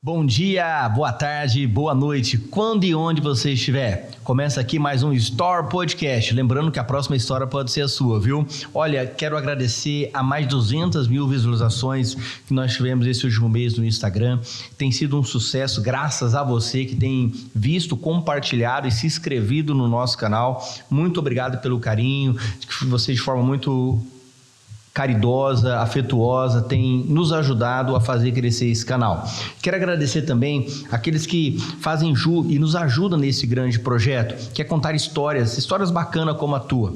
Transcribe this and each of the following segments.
Bom dia, boa tarde, boa noite, quando e onde você estiver. Começa aqui mais um Store Podcast, lembrando que a próxima história pode ser a sua, viu? Olha, quero agradecer a mais de 200 mil visualizações que nós tivemos esse último mês no Instagram. Tem sido um sucesso graças a você que tem visto, compartilhado e se inscrevido no nosso canal. Muito obrigado pelo carinho, que você de forma muito caridosa, afetuosa, tem nos ajudado a fazer crescer esse canal. Quero agradecer também aqueles que fazem e nos ajudam nesse grande projeto, que é contar histórias bacanas como a tua.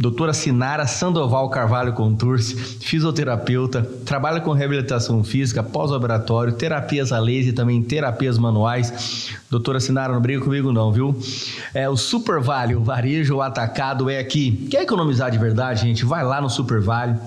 Doutora Sinara Sandoval Carvalho Contursi, fisioterapeuta, trabalha com reabilitação física, pós-operatório, terapias a laser e também terapias manuais. Doutora Sinara, não briga comigo não, viu? O Super Vale, o varejo, o atacado é aqui. Quer economizar de verdade, gente? Vai lá no Super Vale.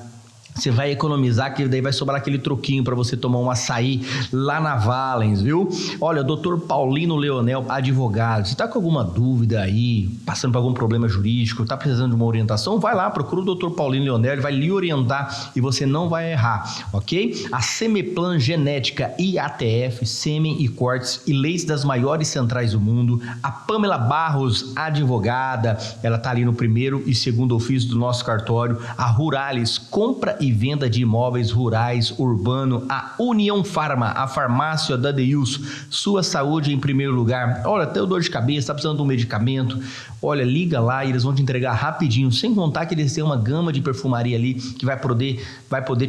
Você vai economizar, que daí vai sobrar aquele troquinho para você tomar um açaí lá na Valens, viu? Olha, Dr. Paulino Leonel, advogado, você tá com alguma dúvida aí, passando por algum problema jurídico, tá precisando de uma orientação, vai lá, procura o Dr. Paulino Leonel, ele vai lhe orientar e você não vai errar, ok? A Semiplan Genética IATF, sêmen e cortes e leite das maiores centrais do mundo. A Pamela Barros, advogada, ela tá ali no primeiro e segundo ofício do nosso cartório. A Rurales, compra e venda de imóveis rurais, urbano. A União Farma, a farmácia da Deilson, sua saúde em primeiro lugar. Olha, tem dor de cabeça, tá precisando de um medicamento, olha, liga lá e eles vão te entregar rapidinho, sem contar que eles têm uma gama de perfumaria ali que vai poder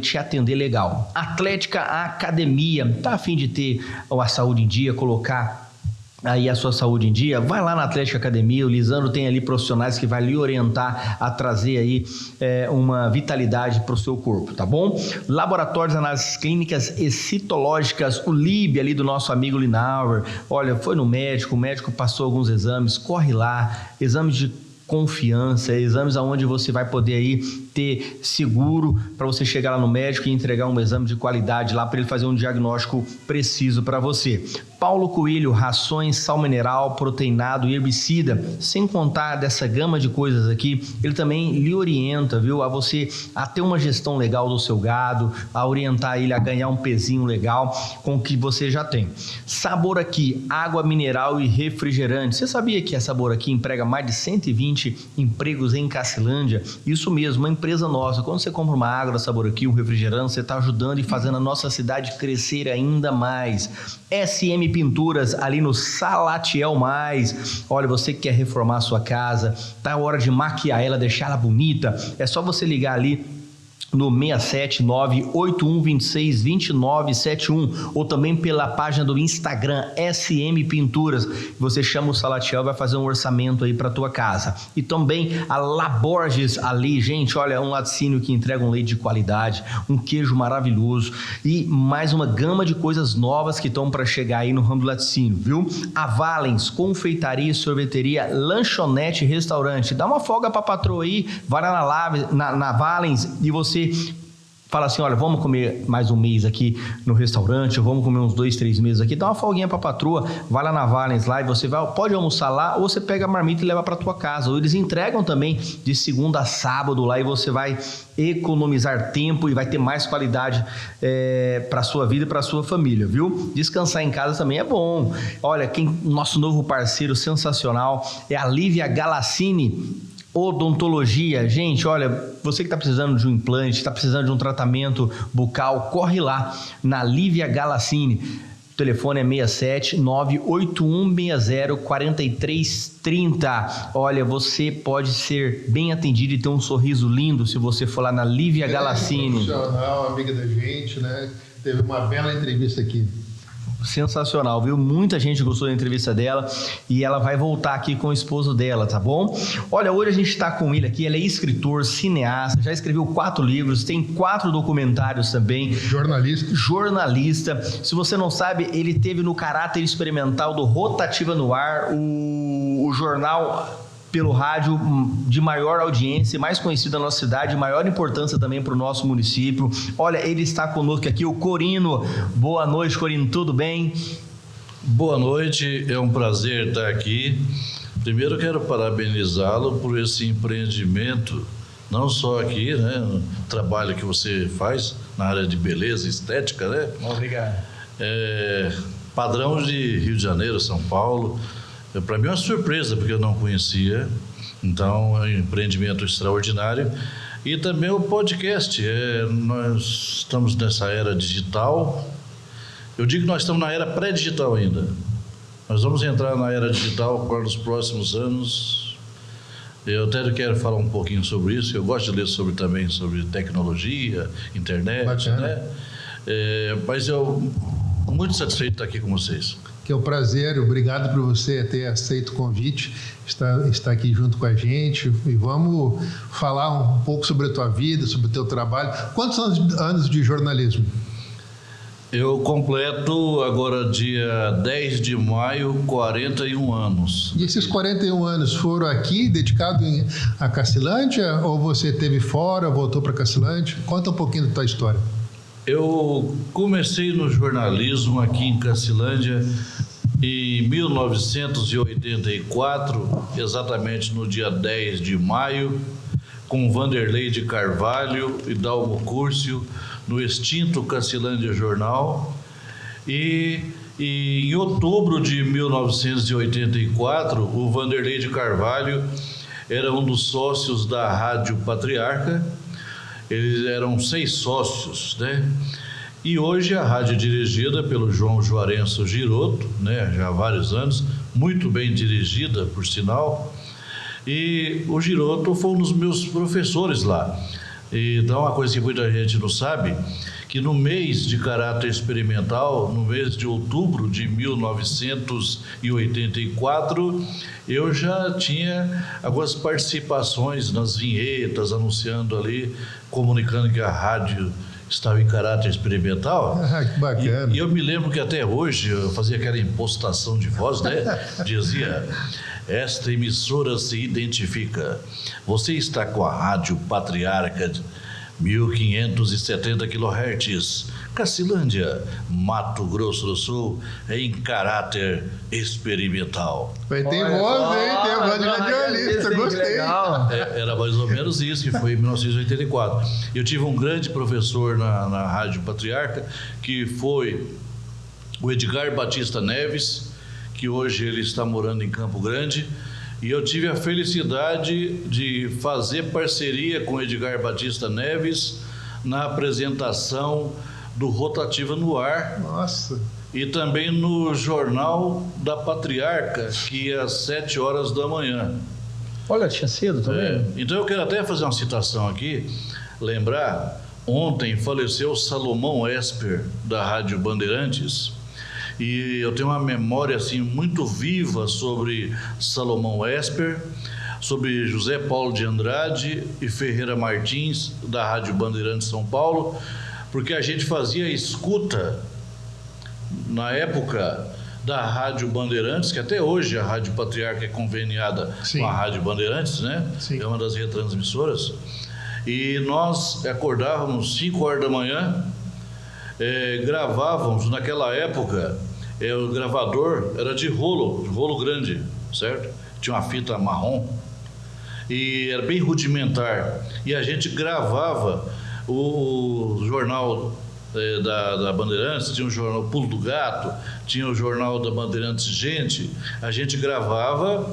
te atender legal. Atlética Academia, tá a fim de ter a saúde em dia, colocar aí a sua saúde em dia? Vai lá na Atlética Academia, o Lisandro tem ali profissionais que vai lhe orientar a trazer aí uma vitalidade para o seu corpo, tá bom? Laboratórios de Análises Clínicas e Citológicas, o LIB ali do nosso amigo Linauer, olha, foi no médico, o médico passou alguns exames, corre lá, exames de confiança, exames aonde você vai poder aí ter seguro para você chegar lá no médico e entregar um exame de qualidade lá para ele fazer um diagnóstico preciso para você. Paulo Coelho, rações, sal mineral, proteinado e herbicida, sem contar dessa gama de coisas aqui, ele também lhe orienta, viu, a você a ter uma gestão legal do seu gado, a orientar ele a ganhar um pezinho legal com o que você já tem. Sabor Aqui, água mineral e refrigerante. Você sabia que a Sabor Aqui emprega mais de 120 empregos em Cacilândia? Isso mesmo, uma empresa nossa. Quando você compra uma água da Sabor Aqui, um refrigerante, você está ajudando e fazendo a nossa cidade crescer ainda mais. SM Pinturas, ali no Salatiel Mais. Olha, você que quer reformar a sua casa, tá a hora de maquiar ela, deixar ela bonita, é só você ligar ali no 679-8126-2971 ou também pela página do Instagram SM Pinturas. Você chama o Salatiel e vai fazer um orçamento aí para tua casa. E também a Laborges ali, gente, olha, um laticínio que entrega um leite de qualidade, um queijo maravilhoso e mais uma gama de coisas novas que estão para chegar aí no ramo do laticínio, viu? A Valens, confeitaria, sorveteria, lanchonete, restaurante. Dá uma folga para patroa aí, vai lá na Valens e você fala assim, olha, vamos comer mais um mês aqui no restaurante, vamos comer uns 2, 3 meses aqui, dá uma folguinha pra patroa, vai lá na Valens lá e você pode almoçar lá, ou você pega a marmita e leva pra tua casa, ou eles entregam também de segunda a sábado lá e você vai economizar tempo e vai ter mais qualidade pra sua vida e pra sua família, viu? Descansar em casa também é bom. Olha, nosso novo parceiro sensacional é a Lívia Galassini Odontologia. Gente, olha, você que está precisando de um implante, está precisando de um tratamento bucal, corre lá na Lívia Galassini. O telefone é 679-8160-4330. Olha, você pode ser bem atendido e ter um sorriso lindo se você for lá na Lívia Galassini. Profissional, amiga da gente, né? Teve uma bela entrevista aqui. Sensacional, viu? Muita gente gostou da entrevista dela e ela vai voltar aqui com o esposo dela, tá bom? Olha, hoje a gente está com ele aqui, ele é escritor, cineasta, já escreveu 4 livros, tem 4 documentários também. Jornalista. Se você não sabe, ele teve no caráter experimental do Rotativa no Ar, o jornal pelo rádio de maior audiência, mais conhecido da nossa cidade, maior importância também para o nosso município. Olha, ele está conosco aqui, o Corino. Boa noite, Corino, tudo bem? Boa noite, é um prazer estar aqui. Primeiro quero parabenizá-lo por esse empreendimento, não só aqui, né, o trabalho que você faz, na área de beleza, estética, né? Obrigado. Padrão de Rio de Janeiro, São Paulo. Para mim é uma surpresa, porque eu não conhecia. Então, é um empreendimento extraordinário. E também o podcast. Nós estamos nessa era digital. Eu digo que nós estamos na era pré-digital ainda. Nós vamos entrar na era digital para os próximos anos. Eu até quero falar um pouquinho sobre isso. Eu gosto de ler também sobre tecnologia, internet. Bacana. Né? Mas eu muito satisfeito de estar aqui com vocês. Que é um prazer, obrigado por você ter aceito o convite, estar aqui junto com a gente, e vamos falar um pouco sobre a tua vida, sobre o teu trabalho. Quantos anos de jornalismo? Eu completo agora, dia 10 de maio, 41 anos. E esses 41 anos foram aqui, dedicados à Cacilândia, ou você esteve fora, voltou para Cacilândia? Conta um pouquinho da tua história. Eu comecei no jornalismo aqui em Cacilândia em 1984, exatamente no dia 10 de maio, com Vanderlei de Carvalho e Dalmo Curcio, no extinto Cacilândia Jornal. E em outubro de 1984, o Vanderlei de Carvalho era um dos sócios da Rádio Patriarca. Eles eram 6 sócios, né? E hoje a rádio é dirigida pelo João Juarenço Giroto, né? Já há vários anos, muito bem dirigida, por sinal. E o Giroto foi um dos meus professores lá. Então, uma coisa que muita gente não sabe, que no mês de caráter experimental, no mês de outubro de 1984, eu já tinha algumas participações nas vinhetas, anunciando ali, comunicando que a rádio estava em caráter experimental. Ah, que bacana. E eu me lembro que até hoje eu fazia aquela impostação de voz, né? Dizia: esta emissora se identifica. Você está com a Rádio Patriarca, 1570 kHz, Cacilândia, Mato Grosso do Sul, em caráter experimental. Vai ter voz, hein? Tem voz de radialista, gostei. Era mais ou menos isso, que foi em 1984. Eu tive um grande professor na Rádio Patriarca, que foi o Edgar Batista Neves, que hoje ele está morando em Campo Grande, e eu tive a felicidade de fazer parceria com o Edgar Batista Neves na apresentação do Rotativa no Ar. Nossa! E também no Jornal da Patriarca, que ia às 7 horas da manhã. Olha, tinha cedo também. Então eu quero até fazer uma citação aqui, lembrar, ontem faleceu Salomão Esper, da Rádio Bandeirantes, e eu tenho uma memória assim muito viva sobre Salomão Esper, sobre José Paulo de Andrade e Ferreira Martins, da Rádio Bandeirantes São Paulo, porque a gente fazia escuta na época da Rádio Bandeirantes, que até hoje a Rádio Patriarca é conveniada Sim. com a Rádio Bandeirantes, né? Sim. É uma das retransmissoras, e nós acordávamos 5 horas da manhã, gravávamos naquela época, o gravador era de rolo grande, certo? Tinha uma fita marrom e era bem rudimentar, e a gente gravava o jornal da Bandeirantes, tinha o jornal Pulo do Gato, tinha o jornal da Bandeirantes Gente, a gente gravava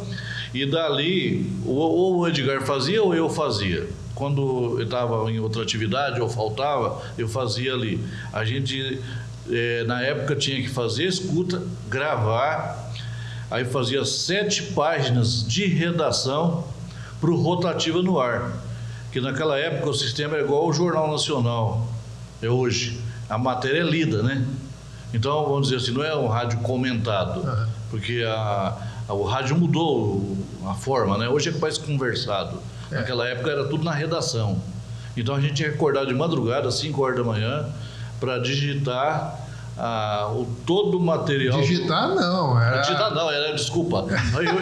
e dali ou o Edgar fazia ou eu fazia. Quando eu estava em outra atividade ou faltava, eu fazia ali. A gente, na época, tinha que fazer escuta, gravar, aí fazia 7 páginas de redação para o Rotativa no Ar, que naquela época o sistema era igual ao Jornal Nacional, é hoje. A matéria é lida, né? Então, vamos dizer assim, não é um rádio comentado, porque o rádio mudou a forma, né? Hoje é mais conversado. Naquela época era tudo na redação. Então a gente tinha que acordar de madrugada, às 5 horas da manhã, para digitar todo o material. Digitar não, era... Digitar não, desculpa,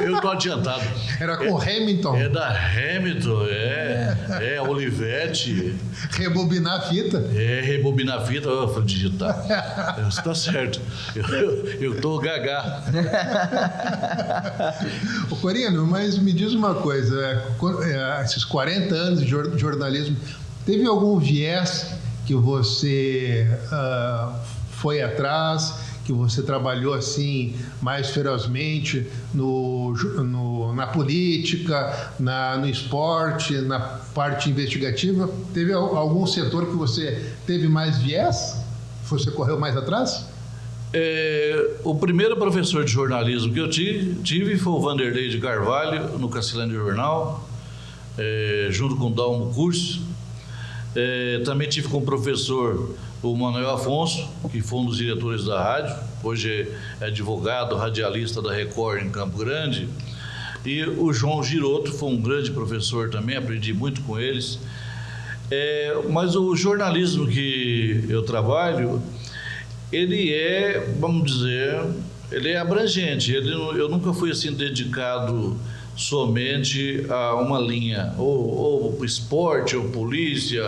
eu estou adiantado. Era com Hamilton. É da Hamilton, Olivetti. Rebobinar a fita. Rebobinar a fita, eu falei digitar. Você está certo, eu estou gagá. Ô Corino, mas me diz uma coisa, esses 40 anos de jornalismo, teve algum viés que você foi atrás, que você trabalhou assim mais ferozmente na política, no esporte, na parte investigativa? Teve algum setor que você teve mais viés? Você correu mais atrás? O primeiro professor de jornalismo que eu tive foi o Vanderlei de Carvalho, no Cacilândia Jornal, junto com o Dalmo Curso. Também tive como professor o Manuel Afonso, que foi um dos diretores da rádio, hoje é advogado, radialista da Record em Campo Grande. E o João Giroto foi um grande professor também, aprendi muito com eles. Mas o jornalismo que eu trabalho, ele vamos dizer, ele é abrangente. Eu nunca fui assim dedicado somente a uma linha, ou esporte, ou polícia,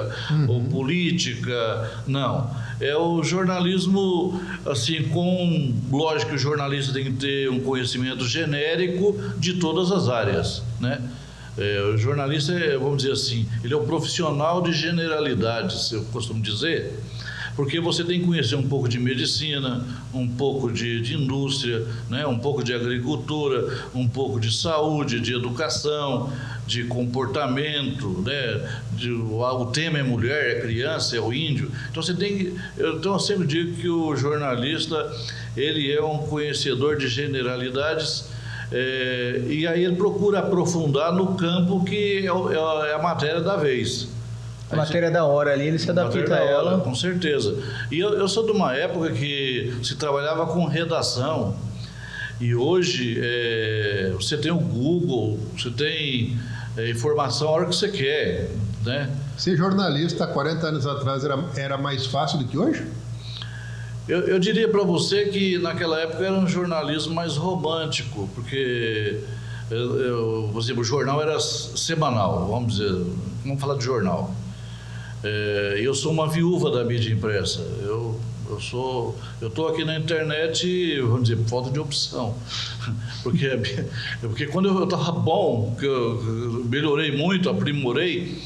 ou política, não. É o jornalismo, assim, lógico que o jornalista tem que ter um conhecimento genérico de todas as áreas, né? O jornalista vamos dizer assim, ele é um profissional de generalidades, eu costumo dizer, porque você tem que conhecer um pouco de medicina, um pouco de indústria, né? Um pouco de agricultura, um pouco de saúde, de educação, de comportamento, né? O tema é mulher, é criança, é o índio. Então eu sempre digo que o jornalista, ele é um conhecedor de generalidades, e aí ele procura aprofundar no campo que é a matéria da vez. A matéria da hora ali, ele se adapta a ela. Com certeza. E eu sou de uma época que se trabalhava com redação. E hoje você tem o Google, você tem informação a hora que você quer, né? Ser jornalista há 40 anos atrás era mais fácil do que hoje? Eu diria para você que naquela época era um jornalismo mais romântico, porque por exemplo, o jornal era semanal, vamos falar de jornal. Eu sou uma viúva da mídia impressa. Eu estou aqui na internet, vamos dizer, por falta de opção. Porque quando eu estava bom, que eu melhorei muito, aprimorei,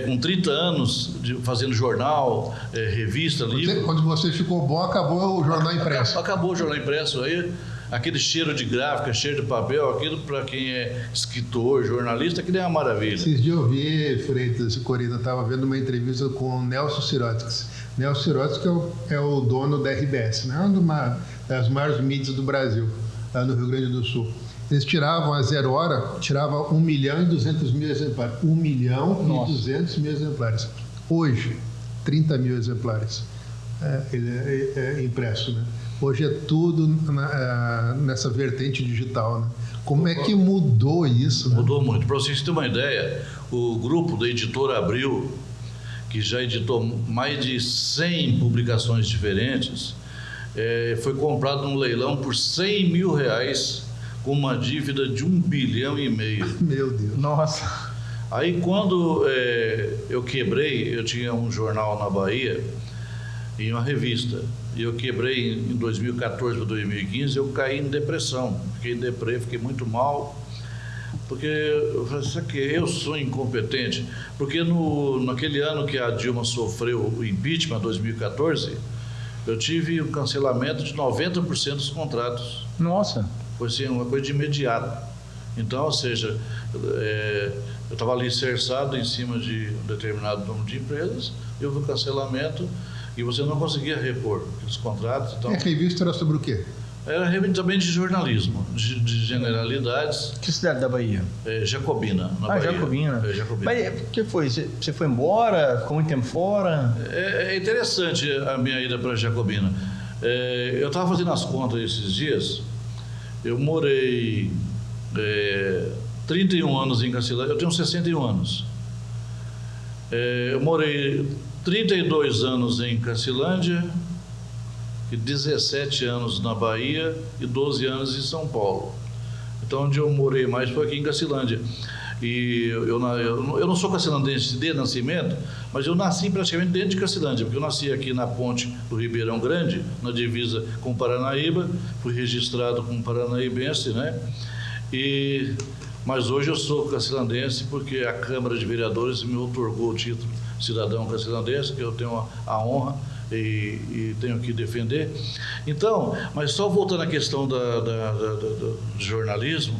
com 30 anos fazendo jornal, revista, livro. Quando você ficou bom, acabou o jornal impresso. Acabou o jornal impresso. Aí, aquele cheiro de gráfica, cheiro de papel, aquilo para quem é escritor, jornalista, que nem é uma maravilha. Esses dias eu vi, Freitas e Corina, estava vendo uma entrevista com o Nelson Sirotsky. Nelson Sirotsky é o dono da RBS, né? Uma das maiores mídias do Brasil, lá no Rio Grande do Sul. Eles tiravam a 0 hora, tiravam 1.200.000 exemplares. 1.200.000 exemplares. Hoje, 30.000 exemplares. Ele é impresso, né? Hoje é tudo nessa vertente digital, né? Como é que mudou isso? Né? Mudou muito. Para vocês terem uma ideia, o grupo da Editora Abril, que já editou mais de 100 publicações diferentes, foi comprado num leilão por R$100 mil, com uma dívida de 1,5 bilhão. Meu Deus. Nossa. Aí quando eu quebrei, eu tinha um jornal na Bahia e uma revista. E eu quebrei em 2014 para 2015, eu caí em depressão. Fiquei em deprê, fiquei muito mal, porque eu falei, isso aqui, eu sou incompetente. Porque naquele ano que a Dilma sofreu o impeachment, 2014, eu tive um cancelamento de 90% dos contratos. Nossa. Foi assim, uma coisa de imediato. Então, ou seja, eu estava ali cerçado em cima de um determinado número de empresas, e houve um cancelamento e você não conseguia repor aqueles contratos. Então, a revista era sobre o quê? Era revista também de jornalismo, de generalidades. Que cidade da Bahia? Jacobina, na Bahia. Jacobina. Jacobina. Mas o que foi? Você foi embora? Ficou muito tempo fora? É interessante a minha ida para Jacobina. Eu estava fazendo as contas esses dias. Eu morei 31 anos em Cacilândia, eu tenho 61 anos. Eu morei 32 anos em Cacilândia, e 17 anos na Bahia e 12 anos em São Paulo. Então, onde eu morei mais foi aqui em Cacilândia. E eu não sou cacilandense de nascimento, mas eu nasci praticamente dentro de Cacilândia, porque eu nasci aqui na ponte do Ribeirão Grande, na divisa com Paranaíba, fui registrado como paranaíbense, né? Mas hoje eu sou cacilandense porque a Câmara de Vereadores me outorgou o título cidadão cacilandense, que eu tenho a honra e tenho que defender. Então, mas só voltando à questão do jornalismo,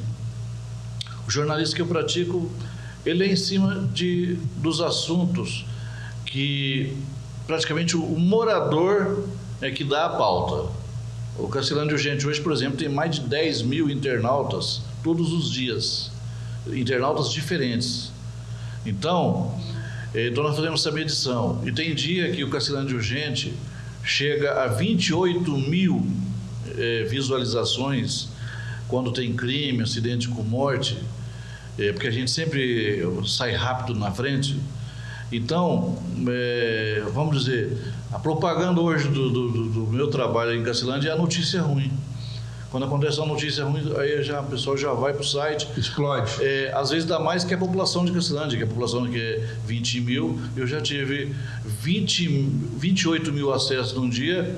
o jornalismo que eu pratico, ele é em cima dos assuntos que praticamente o morador é que dá a pauta. O Cacilândia Urgente hoje, por exemplo, tem mais de 10 mil internautas todos os dias, internautas diferentes. Então nós fazemos essa medição, e tem dia que o Cacilândia Urgente chega a 28 mil visualizações quando tem crime, acidente com morte, porque a gente sempre sai rápido na frente. Então, vamos dizer, a propaganda hoje do meu trabalho em Cacilândia é a notícia ruim. Quando acontece uma notícia ruim, aí o pessoal já vai para o site. Explode. Às vezes dá mais que a população de Cacilândia, que a população que é 20 mil, eu já tive 28 mil acessos num dia,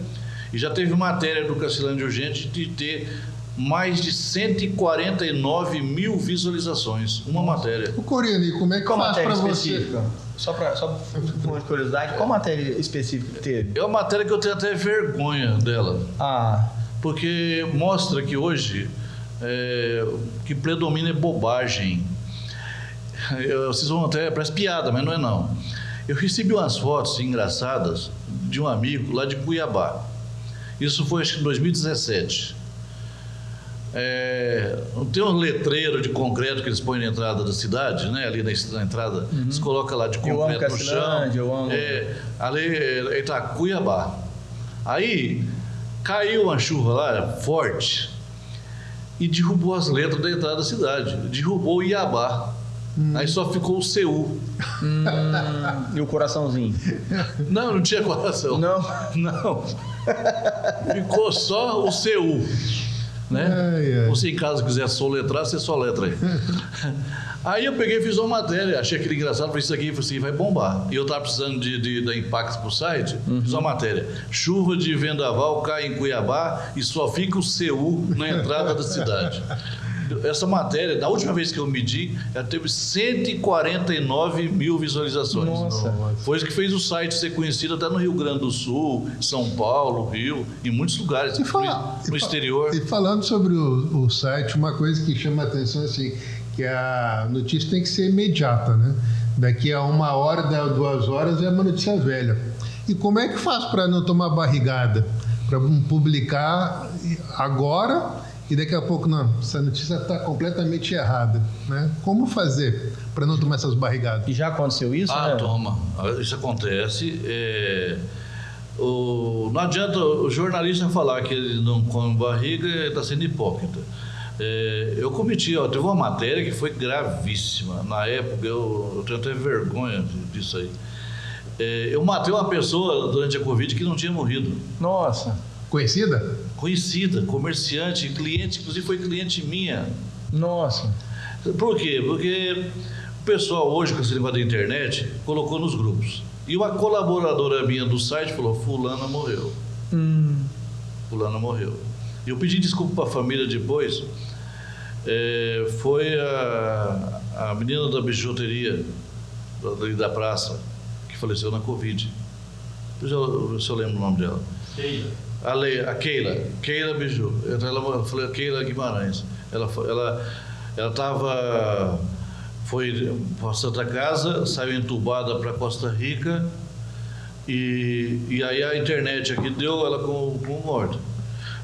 e já teve matéria do Cacilândia Urgente de ter mais de 149 mil visualizações, uma matéria. O Coriani, como é que faz para você? Só por uma curiosidade, qual matéria específica que teve? É uma matéria que eu tenho até vergonha dela. Porque mostra que hoje o que predomina é bobagem. Vocês vão até, parece piada, mas não é não. Eu recebi umas fotos engraçadas de um amigo lá de Cuiabá. Isso foi acho que em 2017. Tem um letreiro de concreto que eles põem na entrada da cidade, né? Ali na entrada, eles colocam lá de concreto no chão. Ali está Cuiabá. Aí caiu uma chuva lá forte e derrubou as letras da entrada da cidade. Derrubou o Iabá. Aí só ficou o CU. E o coraçãozinho? Não tinha coração. Não. Ficou só o CU. Né? Você em casa quiser soletrar, você soletra aí. Aí eu peguei e fiz uma matéria, achei aquele engraçado, falei, isso aqui vai bombar. E eu estava precisando dar impacto para o site, fiz uma matéria. Chuva de vendaval cai em Cuiabá e só fica o CU na entrada da cidade. Essa matéria, da última vez que eu medi, ela teve 149 mil visualizações. Nossa. Foi isso que fez o site ser conhecido até no Rio Grande do Sul, São Paulo, Rio, em muitos lugares, no exterior. E falando sobre o site, uma coisa que chama a atenção assim, que a notícia tem que ser imediata, né? Daqui a 1 hora, 2 horas é uma notícia velha. E como é que faz para não tomar barrigada? Para publicar agora e daqui a pouco, não, essa notícia está completamente errada, né? Como fazer para não tomar essas barrigadas? E já aconteceu isso? Né? Toma. Isso acontece. Não adianta o jornalista falar que ele não come barriga, ele está sendo hipócrita. Eu cometi, teve uma matéria que foi gravíssima. Na época, eu tenho até vergonha disso aí. Eu matei uma pessoa durante a Covid que não tinha morrido. Nossa. Conhecida? Conhecida, comerciante, cliente, inclusive foi cliente minha. Nossa. Por quê? Porque o pessoal hoje, com esse negócio da internet, colocou nos grupos. E uma colaboradora minha do site falou, fulana morreu. Fulana morreu. E eu pedi desculpa para a família depois. Foi a menina da bijuteria da praça, que faleceu na Covid. Se eu lembro o nome dela. A Keila Biju. Ela falou, Keila Guimarães. Ela foi para Santa Casa, saiu entubada para Costa Rica e aí a internet aqui deu ela com morte.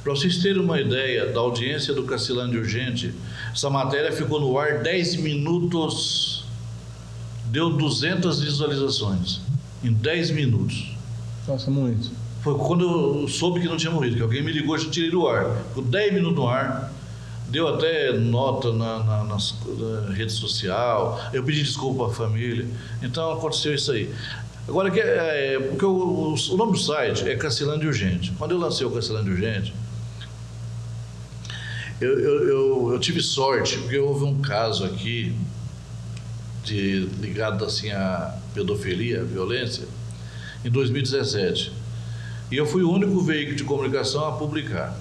Para vocês terem uma ideia da audiência do Cacilândia Urgente, essa matéria ficou no ar 10 minutos, deu 200 visualizações em 10 minutos. Nossa, muito. Foi quando eu soube que não tinha morrido, que alguém me ligou e eu tirei do ar. Ficou 10 minutos no ar, deu até nota na rede social, eu pedi desculpa à família. Então aconteceu isso aí. Agora, porque o nome do site é Cacilândia Urgente. Quando eu lancei o Cacilândia Urgente, eu tive sorte, porque houve um caso aqui ligado assim à pedofilia, à violência, em 2017. E eu fui o único veículo de comunicação a publicar.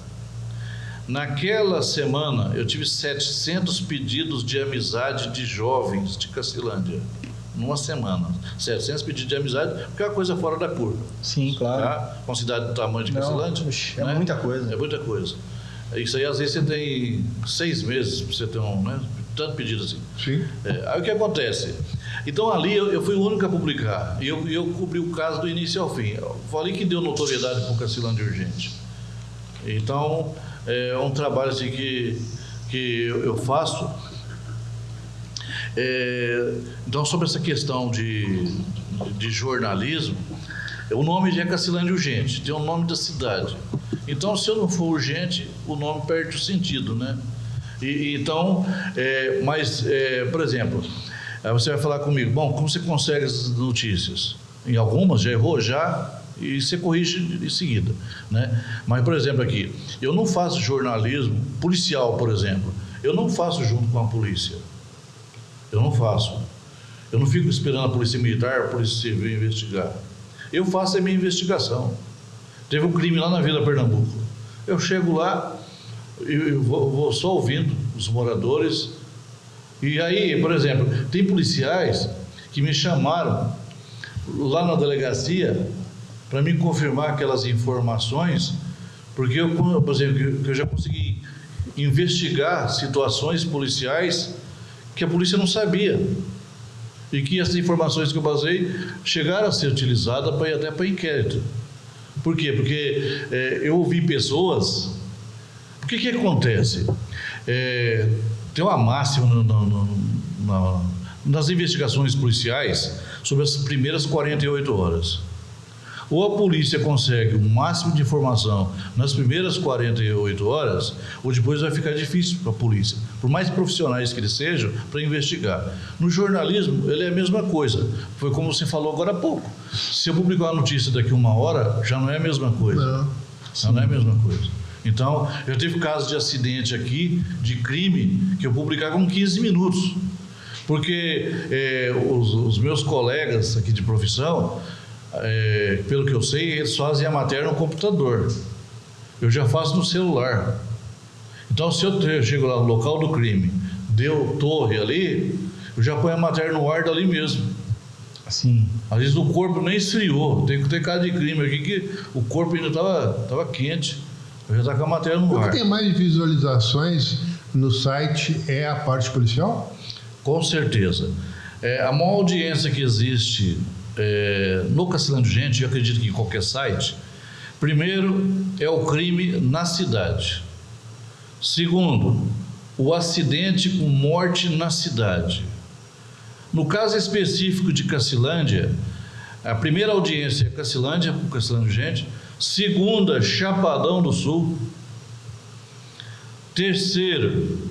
Naquela semana, eu tive 700 pedidos de amizade de jovens de Cacilândia. numa semana. 700 pedidos de amizade, porque é uma coisa fora da curva. Sim, claro. Tá? Com uma cidade do tamanho de Cacilândia. É muita coisa. É muita coisa. Isso aí, às vezes, você tem 6 meses para você ter tanto pedido assim. Sim. Aí o que acontece? Então ali eu fui o único a publicar. E eu cobri o caso do início ao fim. Eu falei que deu notoriedade para o Cacilândia Urgente. Então, é um trabalho assim que eu faço. Então, sobre essa questão de jornalismo, o nome já é Cacilândia Urgente, tem o nome da cidade. Então, se eu não for urgente, o nome perde o sentido, né? Então, por exemplo, aí você vai falar comigo, bom, como você consegue essas notícias? Em algumas, já errou? Já, e você corrige em seguida, né? Mas, por exemplo, aqui, eu não faço jornalismo policial, por exemplo, eu não faço junto com a polícia. Eu não faço. Eu não fico esperando a polícia militar, a polícia civil investigar. Eu faço a minha investigação. Teve um crime lá na Vila Pernambuco. Eu chego lá e vou só ouvindo os moradores. E aí, por exemplo, tem policiais que me chamaram lá na delegacia para me confirmar aquelas informações, porque por exemplo, eu já consegui investigar situações policiais que a polícia não sabia. E que essas informações que eu basei chegaram a ser utilizadas para ir até para inquérito. Por quê? Porque eu ouvi pessoas... O que acontece? Tem uma máxima nas investigações policiais sobre as primeiras 48 horas. Ou a polícia consegue o máximo de informação nas primeiras 48 horas, ou depois vai ficar difícil para a polícia, por mais profissionais que eles sejam, para investigar. No jornalismo, ele é a mesma coisa. Foi como você falou agora há pouco. Se eu publicar uma notícia daqui 1 hora, já não é a mesma coisa. Não é a mesma coisa. Então, eu tive casos de acidente aqui, de crime, que eu publicava com 15 minutos. Porque os meus colegas aqui de profissão... pelo que eu sei, eles fazem a matéria no computador. Eu já faço no celular. Então, se eu chego lá no local do crime, deu torre ali, eu já ponho a matéria no ar dali mesmo. Assim. Às vezes o corpo nem esfriou. Tem que ter caso de crime aqui que o corpo ainda estava quente. Eu já está com a matéria no ar. O que tem mais visualizações no site é a parte policial? Com certeza. A maior audiência que existe no Cacilândia Urgente, eu acredito que em qualquer site, primeiro é o crime na cidade. Segundo, o acidente com morte na cidade. No caso específico de Cacilândia, a primeira audiência é Cacilândia, o Cacilândia Urgente. Segunda, Chapadão do Sul. Terceiro,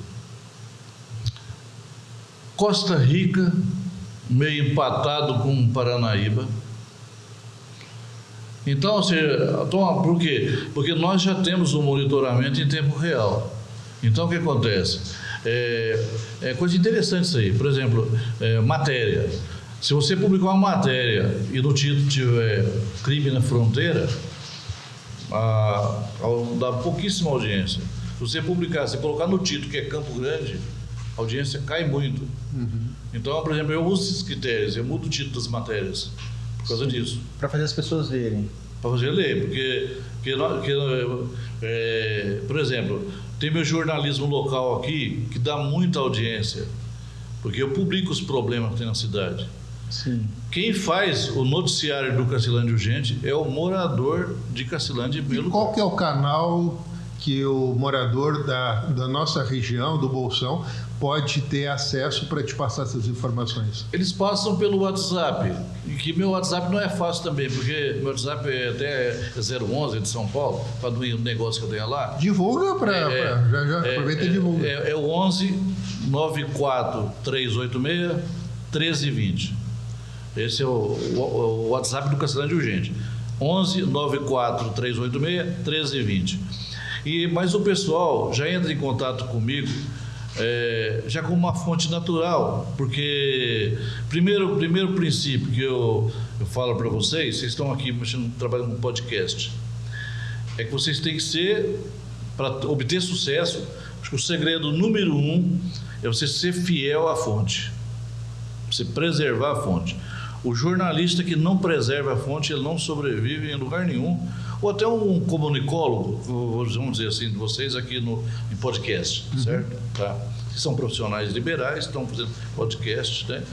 Costa Rica, meio empatado com Paranaíba. Então, por quê? Porque nós já temos um monitoramento em tempo real. Então, o que acontece? É coisa interessante isso aí. Por exemplo, matéria. Se você publicar uma matéria e no título tiver crime na fronteira, dá pouquíssima audiência. Se você publicar, se colocar no título que é Campo Grande, a audiência cai muito. Então, por exemplo, eu uso esses critérios, eu mudo o título das matérias por causa disso. Para fazer as pessoas verem. Para fazer ler, por exemplo, tem meu jornalismo local aqui que dá muita audiência, porque eu publico os problemas que tem na cidade. Sim. Quem faz o noticiário do Cacilândia Urgente é o morador de Cacilândia. E qual que é o canal que o morador da nossa região, do Bolsão, pode ter acesso para te passar essas informações? Eles passam pelo WhatsApp, e que meu WhatsApp não é fácil também, porque meu WhatsApp é até 011 de São Paulo, para o negócio que eu tenho lá. Divulga já aproveita e divulga. É o 11 94 386 1320. Esse é o WhatsApp do Cacilândia Urgente. 11 94 386 1320. Mas o pessoal já entra em contato comigo já como uma fonte natural, porque primeiro princípio que eu falo para vocês estão aqui trabalhando no podcast, é que vocês têm que ser, para obter sucesso, acho que o segredo número 1 é você ser fiel à fonte. você preservar a fonte. O jornalista que não preserva a fonte, ele não sobrevive em lugar nenhum. Ou até um comunicólogo, vamos dizer assim, de vocês aqui em podcast, certo? Tá? Que são profissionais liberais, estão fazendo podcast, né?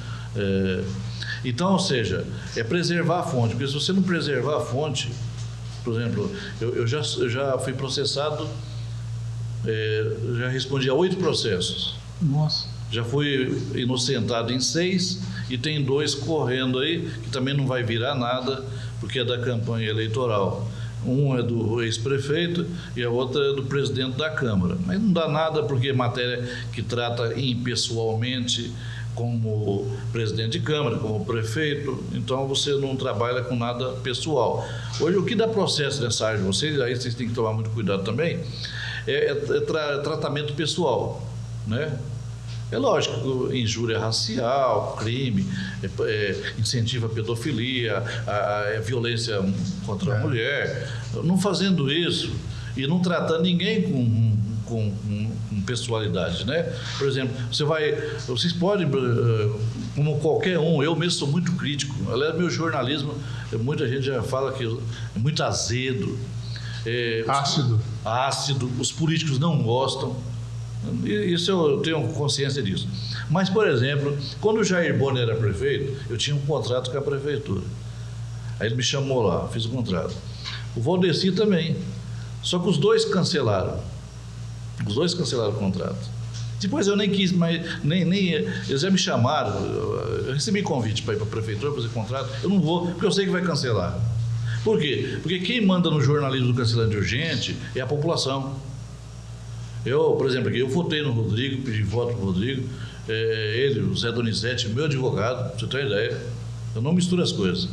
Então, ou seja, é preservar a fonte, porque se você não preservar a fonte, por exemplo, eu já fui processado, já respondi a 8 processos. Nossa. Já fui inocentado em 6 e tem 2 correndo aí, que também não vai virar nada, porque é da campanha eleitoral. Um é do ex-prefeito e a outra é do presidente da Câmara. Mas não dá nada porque é matéria que trata impessoalmente como presidente de Câmara, como prefeito, então você não trabalha com nada pessoal. Hoje, o que dá processo nessa área de vocês, aí vocês têm que tomar muito cuidado também, é tratamento pessoal, né? É lógico, injúria racial, crime, incentiva a pedofilia, a violência contra a mulher. Não fazendo isso e não tratando ninguém com pessoalidade, né? Por exemplo, vocês podem, como qualquer um, eu mesmo sou muito crítico. Aliás, meu jornalismo, muita gente já fala que é muito azedo. Ácido, os políticos não gostam. Isso eu tenho consciência disso. Mas, por exemplo, quando o Jair Bonner era prefeito, eu tinha um contrato com a prefeitura. Aí ele me chamou lá, fiz o contrato. O Valdeci também. Só que os dois cancelaram. Os dois cancelaram o contrato. Depois eu nem quis, mas eles já me chamaram. Eu recebi convite para ir para a prefeitura fazer contrato. Eu não vou, porque eu sei que vai cancelar. Por quê? Porque quem manda no jornalismo do Cancelante Urgente é a população. Por exemplo, eu votei no Rodrigo, pedi voto pro Rodrigo, ele, o Zé Donizete, meu advogado, pra você ter uma ideia, eu não misturo as coisas.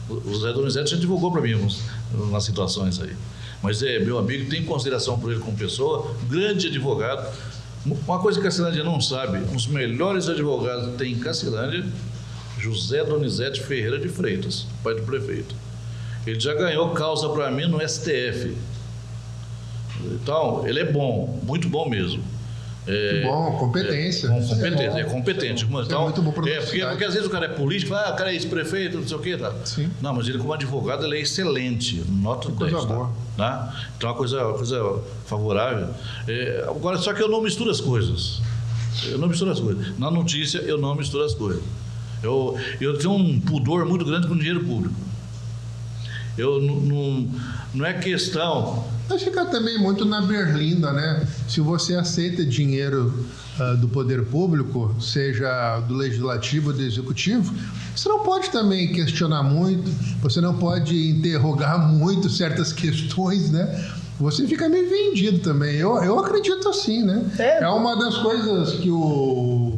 O Zé Donizete já divulgou para mim nas situações aí. Mas meu amigo, tem consideração por ele como pessoa, grande advogado. Uma coisa que a Cacilândia não sabe, um dos melhores advogados que tem em Cacilândia, José Donizete Ferreira de Freitas, pai do prefeito. Ele já ganhou causa para mim no STF. Então, ele é bom, muito bom mesmo. Bom, competência. Competência, é competente. Então, é muito bom porque às vezes o cara é político, o cara é ex-prefeito, não sei o quê. Tá? Sim. Não, mas ele como advogado, ele é excelente, nota 10. Coisa boa. Tá? Então, é uma coisa favorável. Agora, só que eu não misturo as coisas. Na notícia, eu não misturo as coisas. Eu tenho um pudor muito grande com dinheiro público. Não é questão... Mas fica também muito na berlinda, né? Se você aceita dinheiro do poder público, seja do legislativo ou do executivo, você não pode também questionar muito, você não pode interrogar muito certas questões, né? Você fica meio vendido também. Eu acredito assim, né? É uma das coisas que o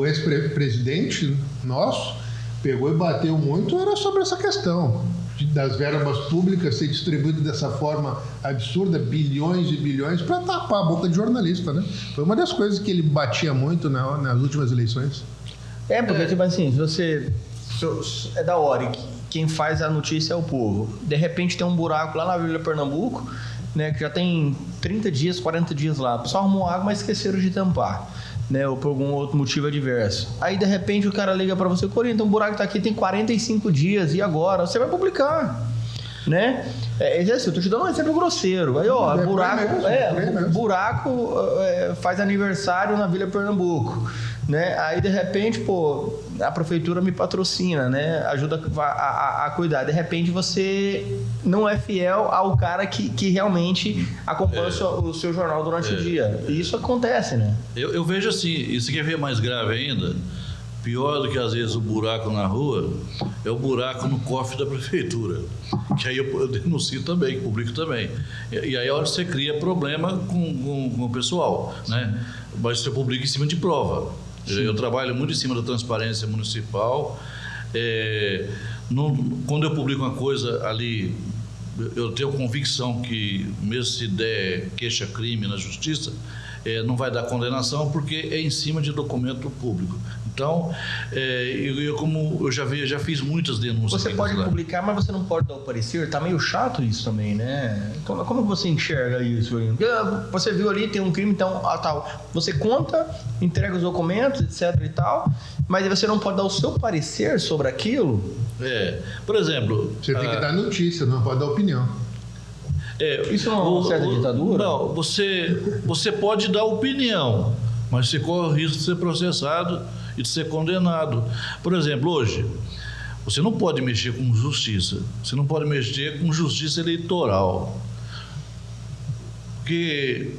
ex-presidente nosso pegou e bateu muito, era sobre essa questão das verbas públicas ser distribuídas dessa forma absurda, bilhões e bilhões, para tapar a boca de jornalista, né? Foi uma das coisas que ele batia muito nas últimas eleições. Porque, tipo assim, é da hora, e quem faz a notícia é o povo. De repente tem um buraco lá na Vila Pernambuco, né, que já tem 30 dias, 40 dias lá. O pessoal arrumou água, mas esqueceram de tampar, né, ou por algum outro motivo adverso. Aí, de repente, o cara liga para você: Corinthians, então o buraco tá aqui, tem 45 dias, e agora? Você vai publicar, né? Eu tô te dando um exemplo grosseiro. Aí, buraco faz aniversário na Vila Pernambuco, né? Aí, de repente, a prefeitura me patrocina, né? Ajuda a cuidar. De repente, você não é fiel ao cara que realmente acompanha o seu jornal durante o dia. E isso acontece, né? Eu vejo assim, isso quer ver mais grave ainda, pior do que às vezes o buraco na rua, é o buraco no cofre da prefeitura. Que aí eu denuncio também, publico também. E aí é onde você cria problema com o pessoal, né? Mas você publica em cima de prova. Sim. Eu trabalho muito em cima da transparência municipal. Quando eu publico uma coisa ali, eu tenho convicção que, mesmo se der queixa-crime na justiça, não vai dar condenação, porque é em cima de documento público. Então, como eu já fiz muitas denúncias. Você pode publicar, mas você não pode dar o parecer? Tá meio chato isso também, né? Como você enxerga isso? Você viu ali, tem um crime, então, tal. Você conta, entrega os documentos, etc e tal, mas você não pode dar o seu parecer sobre aquilo? Por exemplo... Você tem que dar notícia, não pode dar opinião. Isso não é uma certa ditadura? Não, você pode dar opinião, mas você corre o risco de ser processado e de ser condenado. Por exemplo, hoje, você não pode mexer com justiça, você não pode mexer com justiça eleitoral. Porque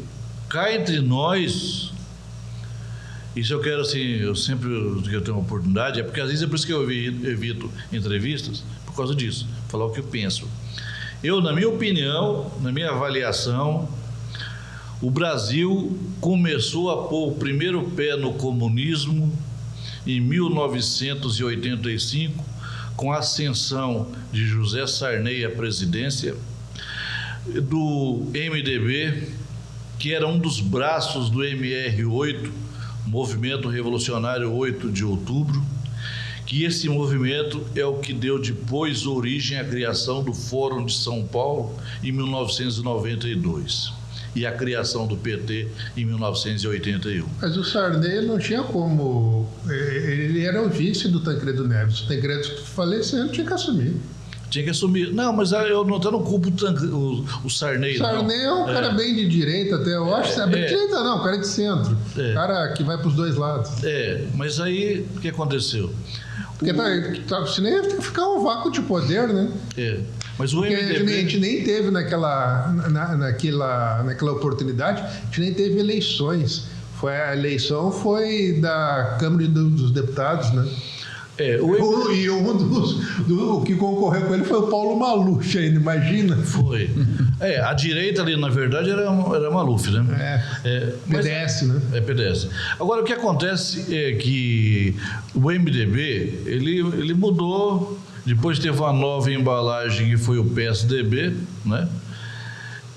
cá entre nós, isso eu quero assim, eu tenho uma oportunidade, porque às vezes é por isso que eu evito entrevistas, por causa disso, falar o que eu penso. Na minha opinião, na minha avaliação, o Brasil começou a pôr o primeiro pé no comunismo em 1985, com a ascensão de José Sarney à presidência, do MDB, que era um dos braços do MR8, Movimento Revolucionário 8 de Outubro, que esse movimento é o que deu depois origem à criação do Fórum de São Paulo em 1992 e a criação do PT em 1981. Mas o Sarney não tinha como... Ele era o vice do Tancredo Neves. O Tancredo falecendo tinha que assumir. Tinha que assumir. Não, mas eu não culpo o Sarney. O Sarney é um cara bem de direita até, eu acho. Bem de direita não, um cara de centro. Cara que vai para os dois lados. Mas aí o que aconteceu? Porque senão ia ficar um vácuo de poder, né? Mas o MDB... A gente nem teve naquela oportunidade, a gente nem teve eleições. A eleição foi da Câmara dos Deputados, né? E o que concorreu com ele foi o Paulo Maluf ainda, imagina? Foi. A direita ali, na verdade, era Maluf, né? PDS, né? PDS. Agora, o que acontece é que o MDB, ele mudou, depois teve uma nova embalagem que foi o PSDB, né?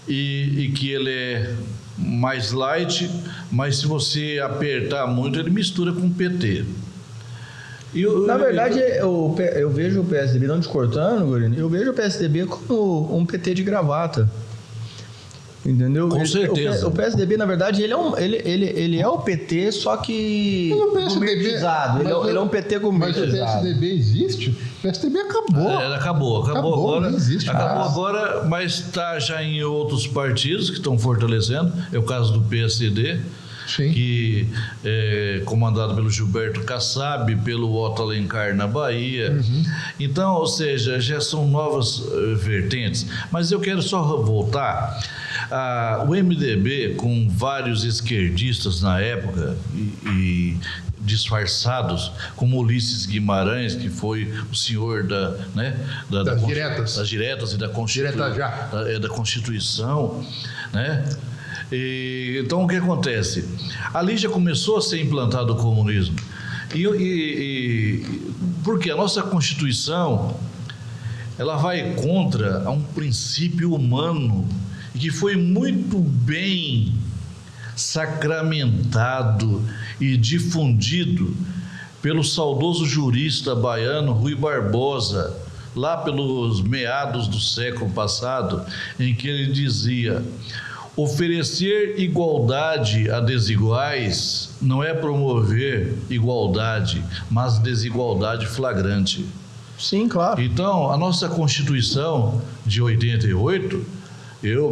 E que ele é mais light, mas se você apertar muito, ele mistura com o PT. Na verdade, eu vejo o PSDB, não te cortando, Gorino, eu vejo o PSDB como um PT de gravata. Entendeu? Com certeza. O PSDB, na verdade, ele é o PT, só que gourmetizado. Ele é um PT gourmetizado. Mas o PSDB existe? O PSDB acabou. Acabou agora. Não existe acabou mais. Agora, mas está já em outros partidos que estão fortalecendo. É o caso do PSD. Sim. Que é comandado pelo Gilberto Kassab, pelo Otto Alencar na Bahia. Então, ou seja, já são novas vertentes. Mas eu quero só voltar. O MDB, com vários esquerdistas na época e disfarçados, como Ulisses Guimarães, que foi o senhor das diretas e da Constituição, né? Então, o que acontece? Ali já começou a ser implantado o comunismo. Porque a nossa Constituição, ela vai contra um princípio humano que foi muito bem sacramentado e difundido pelo saudoso jurista baiano Rui Barbosa, lá pelos meados do século passado, em que ele dizia: oferecer igualdade a desiguais não é promover igualdade, mas desigualdade flagrante. Sim, claro. Então, a nossa Constituição de 88,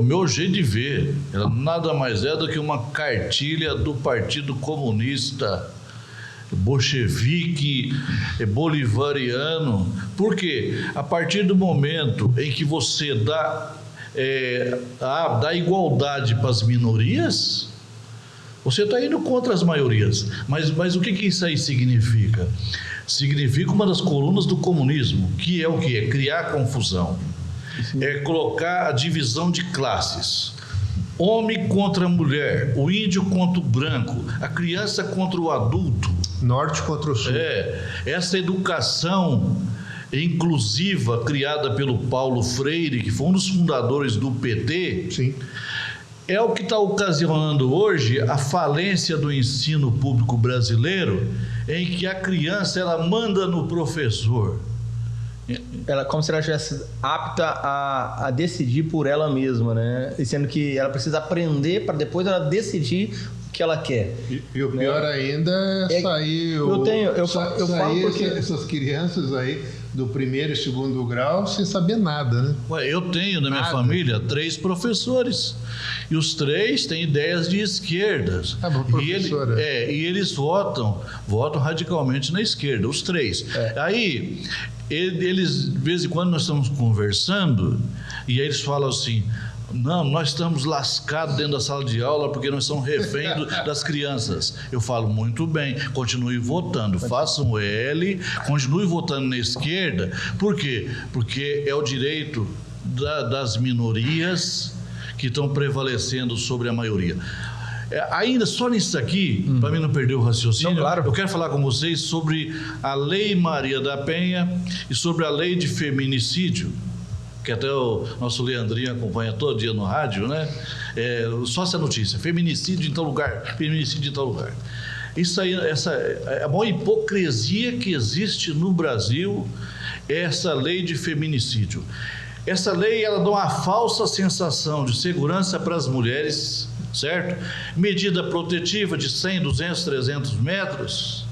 meu jeito de ver, ela nada mais é do que uma cartilha do Partido Comunista bolchevique, bolivariano. Por quê? A partir do momento em que você dá igualdade para as minorias, você está indo contra as maiorias. Mas o que isso aí significa? Significa uma das colunas do comunismo, que é o quê? É criar confusão. Sim. É colocar a divisão de classes. Homem contra mulher, o índio contra o branco, a criança contra o adulto. Norte contra o sul. Essa educação inclusiva criada pelo Paulo Freire, que foi um dos fundadores do PT. Sim. é o que está ocasionando hoje a falência do ensino público brasileiro, em que a criança ela manda no professor. Ela, como se ela estivesse apta a decidir por ela mesma, né? E sendo que ela precisa aprender para depois ela decidir o que ela quer. E o pior ainda é sair... Eu falo porque... essas crianças aí do primeiro e segundo grau sem saber nada, né? Eu tenho na minha família 3 professores. E os 3 têm ideias de esquerdas. E eles votam radicalmente na esquerda, os 3. Aí, eles, de vez em quando, nós estamos conversando, e aí eles falam assim: não, nós estamos lascados dentro da sala de aula porque nós somos refém das crianças. Eu falo, muito bem, continue votando, faça um L, continue votando na esquerda. Por quê? Porque é o direito das minorias que estão prevalecendo sobre a maioria. Ainda só nisso aqui, para mim não perder o raciocínio, não, claro. Eu quero falar com vocês sobre a Lei Maria da Penha e sobre a Lei de Feminicídio, que até o nosso Leandrinho acompanha todo dia no rádio, né? Só essa notícia: feminicídio em tal lugar, feminicídio em tal lugar. Isso aí, a maior hipocrisia que existe no Brasil é essa lei de feminicídio. Essa lei, ela dá uma falsa sensação de segurança para as mulheres, certo? Medida protetiva de 100, 200, 300 metros.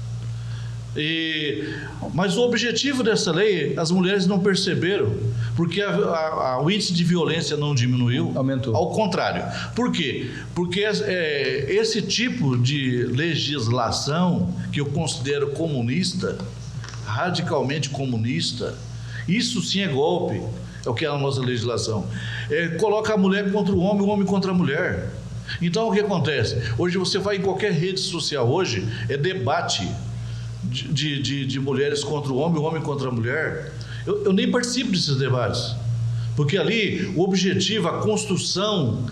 Mas o objetivo dessa lei, as mulheres não perceberam, porque o índice de violência não diminuiu, aumentou. Ao contrário. Por quê? Porque esse tipo de legislação, que eu considero comunista, radicalmente comunista, isso sim é golpe, é o que é a nossa legislação. Coloca a mulher contra o homem contra a mulher. Então o que acontece? Hoje você vai em qualquer rede social, hoje é debate de mulheres contra o homem contra a mulher. Eu nem participo desses debates, porque ali o objetivo, a construção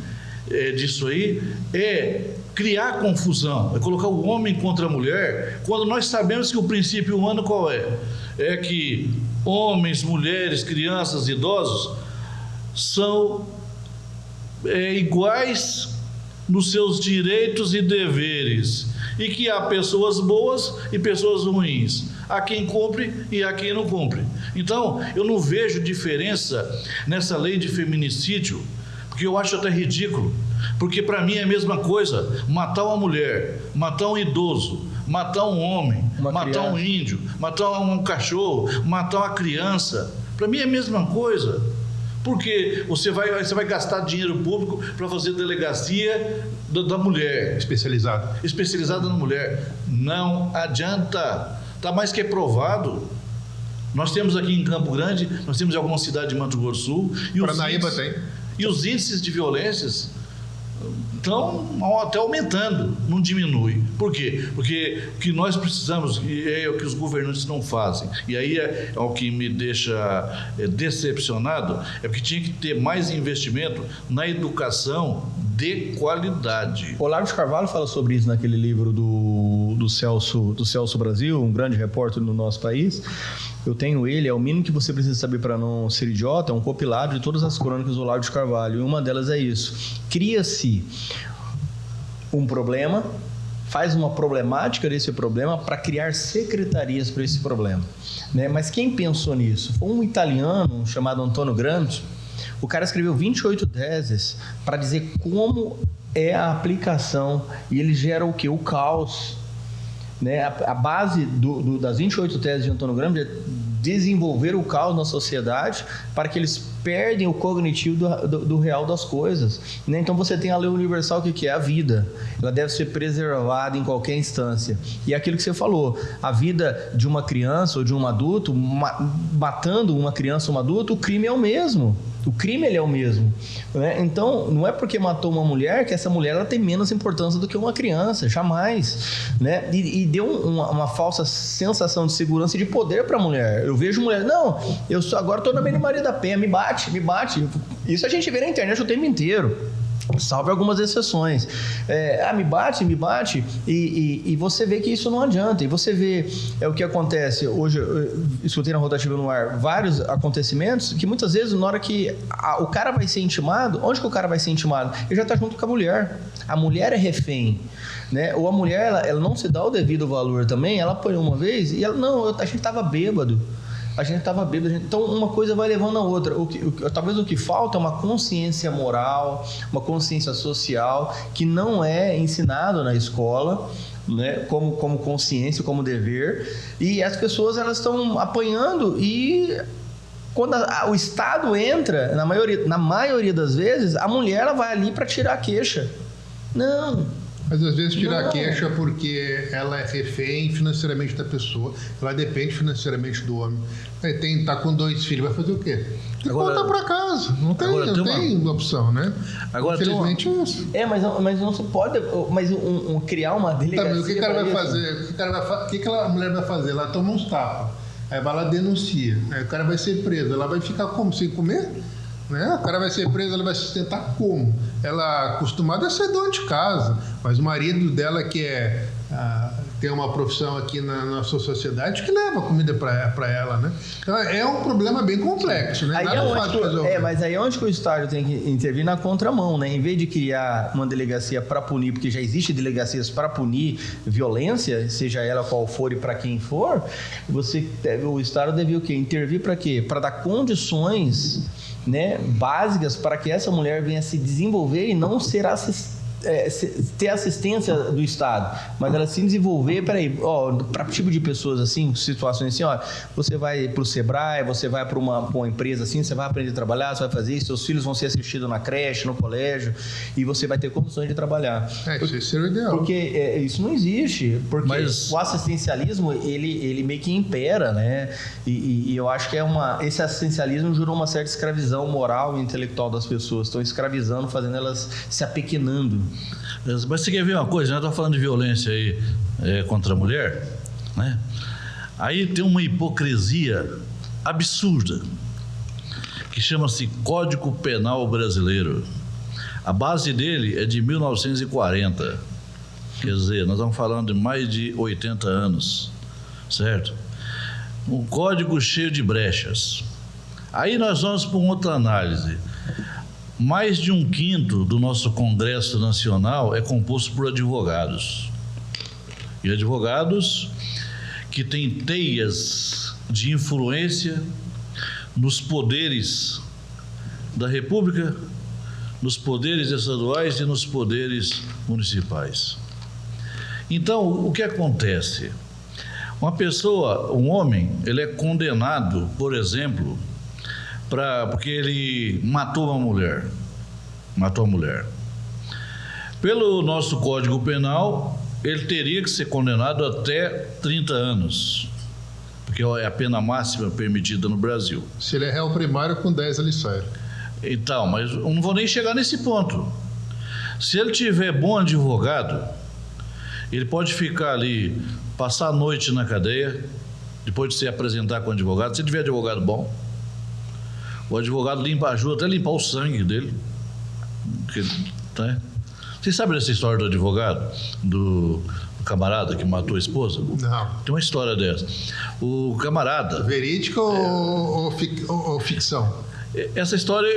disso aí é criar confusão, é colocar o homem contra a mulher, quando nós sabemos que o princípio humano qual é? É que homens, mulheres, crianças, idosos são iguais nos seus direitos e deveres, e que há pessoas boas e pessoas ruins, há quem cumpre e há quem não cumpre. Então, eu não vejo diferença nessa lei de feminicídio, porque eu acho até ridículo, porque para mim é a mesma coisa matar uma mulher, matar um idoso, matar um homem, matar um índio, matar um cachorro, matar uma criança. Para mim é a mesma coisa. Porque você vai gastar dinheiro público para fazer delegacia da mulher. Especializada na mulher. Não adianta. Está mais que provado. Nós temos aqui em Campo Grande, nós temos em alguma cidade de Mato Grosso do Sul. Paranaíba tem. E os índices de violências estão até aumentando, não diminui. Por quê? Porque o que nós precisamos é o que os governantes não fazem. E aí é o que me deixa decepcionado, é porque tinha que ter mais investimento na educação de qualidade. Olavo de Carvalho fala sobre isso naquele livro do Celso Brasil, um grande repórter no nosso país. Eu tenho ele, é o mínimo que você precisa saber para não ser idiota, é um compilado de todas as crônicas do Olavo de Carvalho, e uma delas é isso: cria-se um problema, faz uma problemática desse problema para criar secretarias para esse problema, né? Mas quem pensou nisso? Foi um italiano chamado Antonio Gramsci. O cara escreveu 28 teses para dizer como é a aplicação, e ele gera o quê? O caos. Né? A base das 28 teses de Antônio Gramsci é desenvolver o caos na sociedade para que eles perdem o cognitivo do real das coisas, né? Então você tem a lei universal, que é a vida, ela deve ser preservada em qualquer instância, e aquilo que você falou, a vida de uma criança ou de um adulto, matando uma criança ou um adulto, o crime é o mesmo. O crime ele é o mesmo, né? Então não é porque matou uma mulher que essa mulher ela tem menos importância do que uma criança, jamais, né? E deu uma falsa sensação de segurança e de poder para a mulher. Eu vejo mulher, não, agora estou na Lei Maria da Penha, me bate. Isso a gente vê na internet o tempo inteiro. Salve algumas exceções. Me bate, e você vê que isso não adianta. E você vê o que acontece. Hoje, eu escutei na Rotativa no Ar vários acontecimentos que muitas vezes, na hora que o cara vai ser intimado, onde que o cara vai ser intimado? Ele já está junto com a mulher. A mulher é refém, né? Ou a mulher, ela não se dá o devido valor também. Ela apanhou uma vez e ela, não, a gente estava bêbado. Então uma coisa vai levando a outra. Talvez o que falta é uma consciência moral, uma consciência social que não é ensinado na escola, né? Como consciência, como dever, e as pessoas elas estão apanhando, e quando o Estado entra, na maioria das vezes, a mulher ela vai ali para tirar a queixa. Não. Mas às vezes tirar a queixa porque ela é refém financeiramente da pessoa, ela depende financeiramente do homem. Tá com 2 filhos, vai fazer o quê? Tem que voltar para casa. Não tem opção, né? Agora, infelizmente é isso. Mas não se pode. Mas criar uma delegacia. Tá, mas o que ela vai fazer? O que a mulher vai fazer? Ela toma uns tapas, aí vai lá denuncia, aí o cara vai ser preso, ela vai ficar como? Sem comer? Né? O cara vai ser preso, ela vai sustentar como? Ela acostumada a ser dona de casa, mas o marido dela que tem uma profissão aqui na nossa sociedade que leva comida para ela, né? Então é um problema bem complexo, né? Mas aí é onde que o Estado tem que intervir na contramão, né? Em vez de criar uma delegacia para punir, porque já existe delegacias para punir violência, seja ela qual for e para quem for, o Estado deve o quê? Intervir para quê? Para dar condições, né, básicas para que essa mulher venha se desenvolver e não ser ter assistência do Estado, mas ela se desenvolver, para tipo de pessoas assim, situações assim, você vai para o Sebrae, você vai para uma empresa assim, você vai aprender a trabalhar, você vai fazer isso, seus filhos vão ser assistidos na creche, no colégio, e você vai ter condições de trabalhar. Isso seria o ideal. Porque isso não existe, porque o assistencialismo, ele meio que impera, né? E eu acho que esse assistencialismo jurou uma certa escravidão moral e intelectual das pessoas, estão escravizando, fazendo elas se apequenando. Mas você quer ver uma coisa? Nós estamos falando de violência aí contra a mulher, né? Aí tem uma hipocrisia absurda que chama-se Código Penal Brasileiro. A base dele é de 1940, quer dizer, nós estamos falando de mais de 80 anos, certo? Um código cheio de brechas. Aí nós vamos para uma outra análise. Mais de 1/5 do nosso Congresso Nacional é composto por advogados. E advogados que têm teias de influência nos poderes da República, nos poderes estaduais e nos poderes municipais. Então, o que acontece? Um homem, ele é condenado, por exemplo, porque ele matou a mulher. Pelo nosso Código Penal, ele teria que ser condenado até 30 anos, porque é a pena máxima permitida no Brasil. Se ele é réu primário, com 10 ele sai. Então, mas eu não vou nem chegar nesse ponto. Se ele tiver bom advogado, ele pode ficar ali, passar a noite na cadeia, depois de se apresentar com o advogado. Se tiver advogado bom, o advogado ajuda até a limpar o sangue dele. Né? Vocês sabem dessa história do advogado? Do camarada que matou a esposa? Não. Tem uma história dessa. O camarada... Verídica ou ficção? Essa história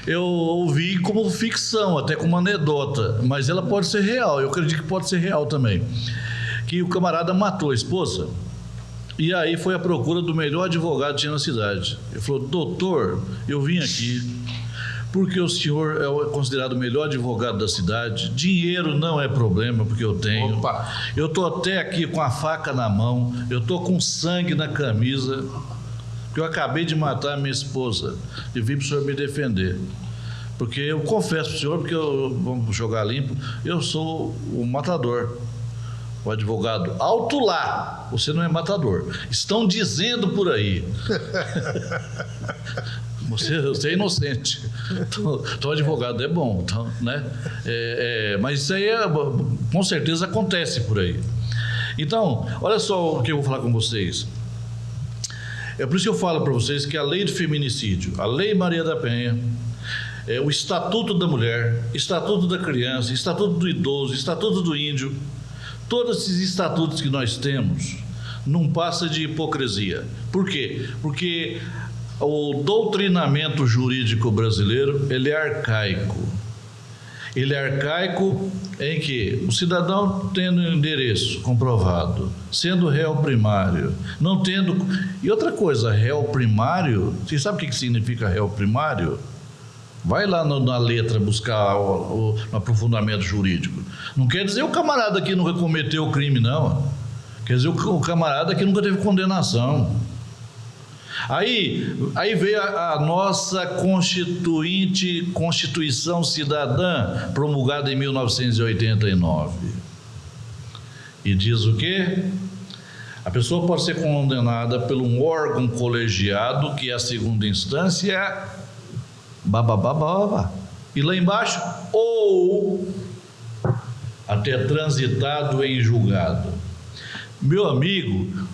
eu ouvi como ficção, até como anedota, mas ela pode ser real, eu acredito que pode ser real também. Que o camarada matou a esposa e aí foi à procura do melhor advogado que tinha na cidade. Ele falou: doutor, eu vim aqui porque o senhor é considerado o melhor advogado da cidade, dinheiro não é problema porque eu tenho. Opa. Eu estou até aqui com a faca na mão, eu estou com sangue na camisa, eu acabei de matar a minha esposa e vim para o senhor me defender. Porque eu confesso para o senhor, porque vamos jogar limpo, eu sou o matador, o advogado. Alto lá, você não é matador. Estão dizendo por aí. Você é inocente. Então, advogado é bom, então, né? Mas isso aí com certeza acontece por aí. Então, olha só o que eu vou falar com vocês. É por isso que eu falo para vocês que a lei do feminicídio, a lei Maria da Penha, o Estatuto da Mulher, Estatuto da Criança, Estatuto do Idoso, Estatuto do Índio, todos esses estatutos que nós temos, não passa de hipocrisia. Por quê? Porque o doutrinamento jurídico brasileiro, ele é arcaico. Ele é arcaico em que o cidadão tendo endereço comprovado, sendo réu primário, não tendo... E outra coisa, réu primário, você sabe o que significa réu primário? Vai lá na letra buscar no aprofundamento jurídico. Não quer dizer o camarada que nunca cometeu o crime, não. Quer dizer o camarada que nunca teve condenação. Aí veio a nossa Constituição Cidadã, promulgada em 1989. E diz o quê? A pessoa pode ser condenada por um órgão colegiado, que é a segunda instância, e lá embaixo, ou até transitado em julgado. Meu amigo,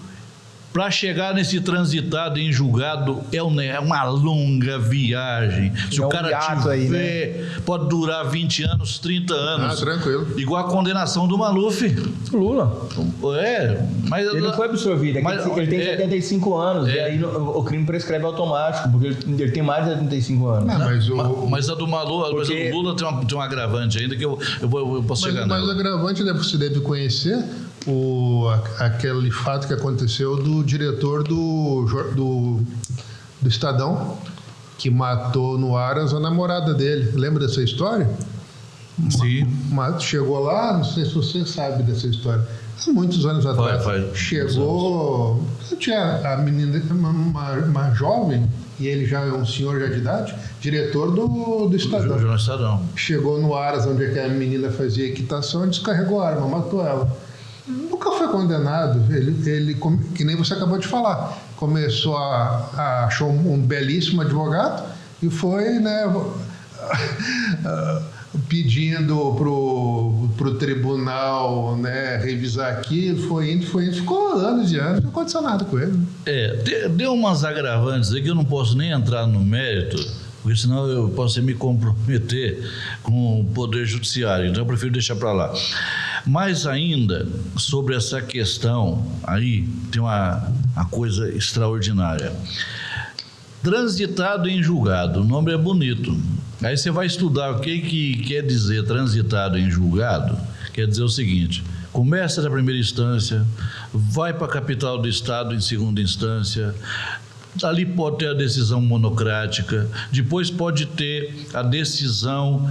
para chegar nesse transitado em julgado é uma longa viagem. Se o cara tiver, aí, né? Pode durar 20 anos, 30 anos. Tranquilo. Igual a condenação do Maluf. Lula. Mas ele não foi absorvido. Ele tem 75 anos. E aí o crime prescreve automático, porque ele tem mais de 75 anos. Mas a do Maluf, mas a do Lula tem um agravante ainda que eu posso chegar nela. Mas o agravante você deve conhecer aquele fato que aconteceu do diretor do Estadão, que matou no Aras a namorada dele. Lembra dessa história? Sim. Chegou lá, não sei se você sabe dessa história, há muitos anos atrás. Chegou, tinha a menina, uma jovem, e ele já é um senhor já de idade, diretor do Estadão. Chegou no Aras, onde a menina fazia equitação, descarregou a arma, matou ela. Nunca foi condenado. Ele, que nem você acabou de falar, começou achou um belíssimo advogado e foi, né, pedindo pro tribunal, né, revisar aquilo, foi indo, ficou anos e anos, não aconteceu nada com ele. Deu umas agravantes aí que eu não posso nem entrar no mérito, porque senão eu posso me comprometer com o Poder Judiciário, então eu prefiro deixar para lá. Mas ainda, sobre essa questão, aí tem uma coisa extraordinária. Transitado em julgado, o nome é bonito. Aí você vai estudar o que quer dizer transitado em julgado. Quer dizer o seguinte: começa da primeira instância, vai para a capital do estado em segunda instância, ali pode ter a decisão monocrática, depois pode ter a decisão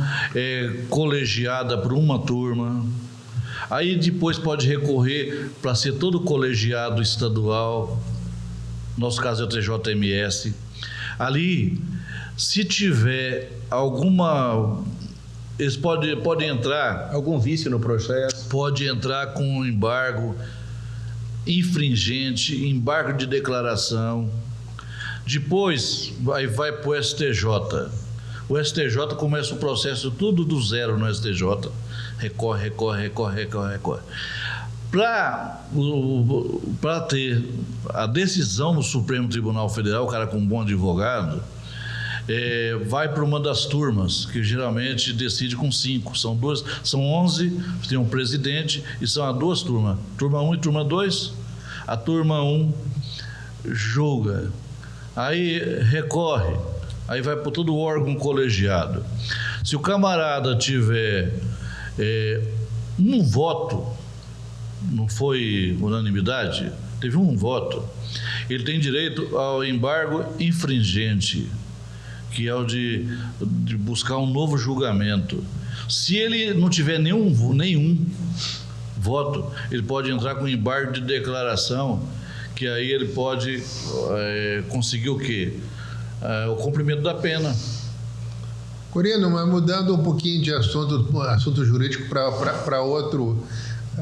colegiada por uma turma, aí depois pode recorrer para ser todo colegiado estadual, nosso caso é o TJMS. Ali, se tiver alguma... Eles podem entrar... Algum vício no processo? Pode entrar com um embargo infringente, embargo de declaração. Depois vai para o STJ. O STJ começa o processo tudo do zero no STJ. Recorre. Para ter a decisão no Supremo Tribunal Federal, o cara com um bom advogado, vai para uma das turmas, que geralmente decide com 5. São 11, tem um presidente, e são as 2 turmas. Turma 1 e turma 2. A turma 1 julga. Aí recorre. Aí vai para todo o órgão colegiado. Se o camarada tiver um voto, não foi unanimidade, teve um voto, ele tem direito ao embargo infringente, que é o de buscar um novo julgamento. Se ele não tiver nenhum voto, ele pode entrar com embargo de declaração, que aí ele pode conseguir o quê? O cumprimento da pena. Corino, mas mudando um pouquinho de assunto jurídico para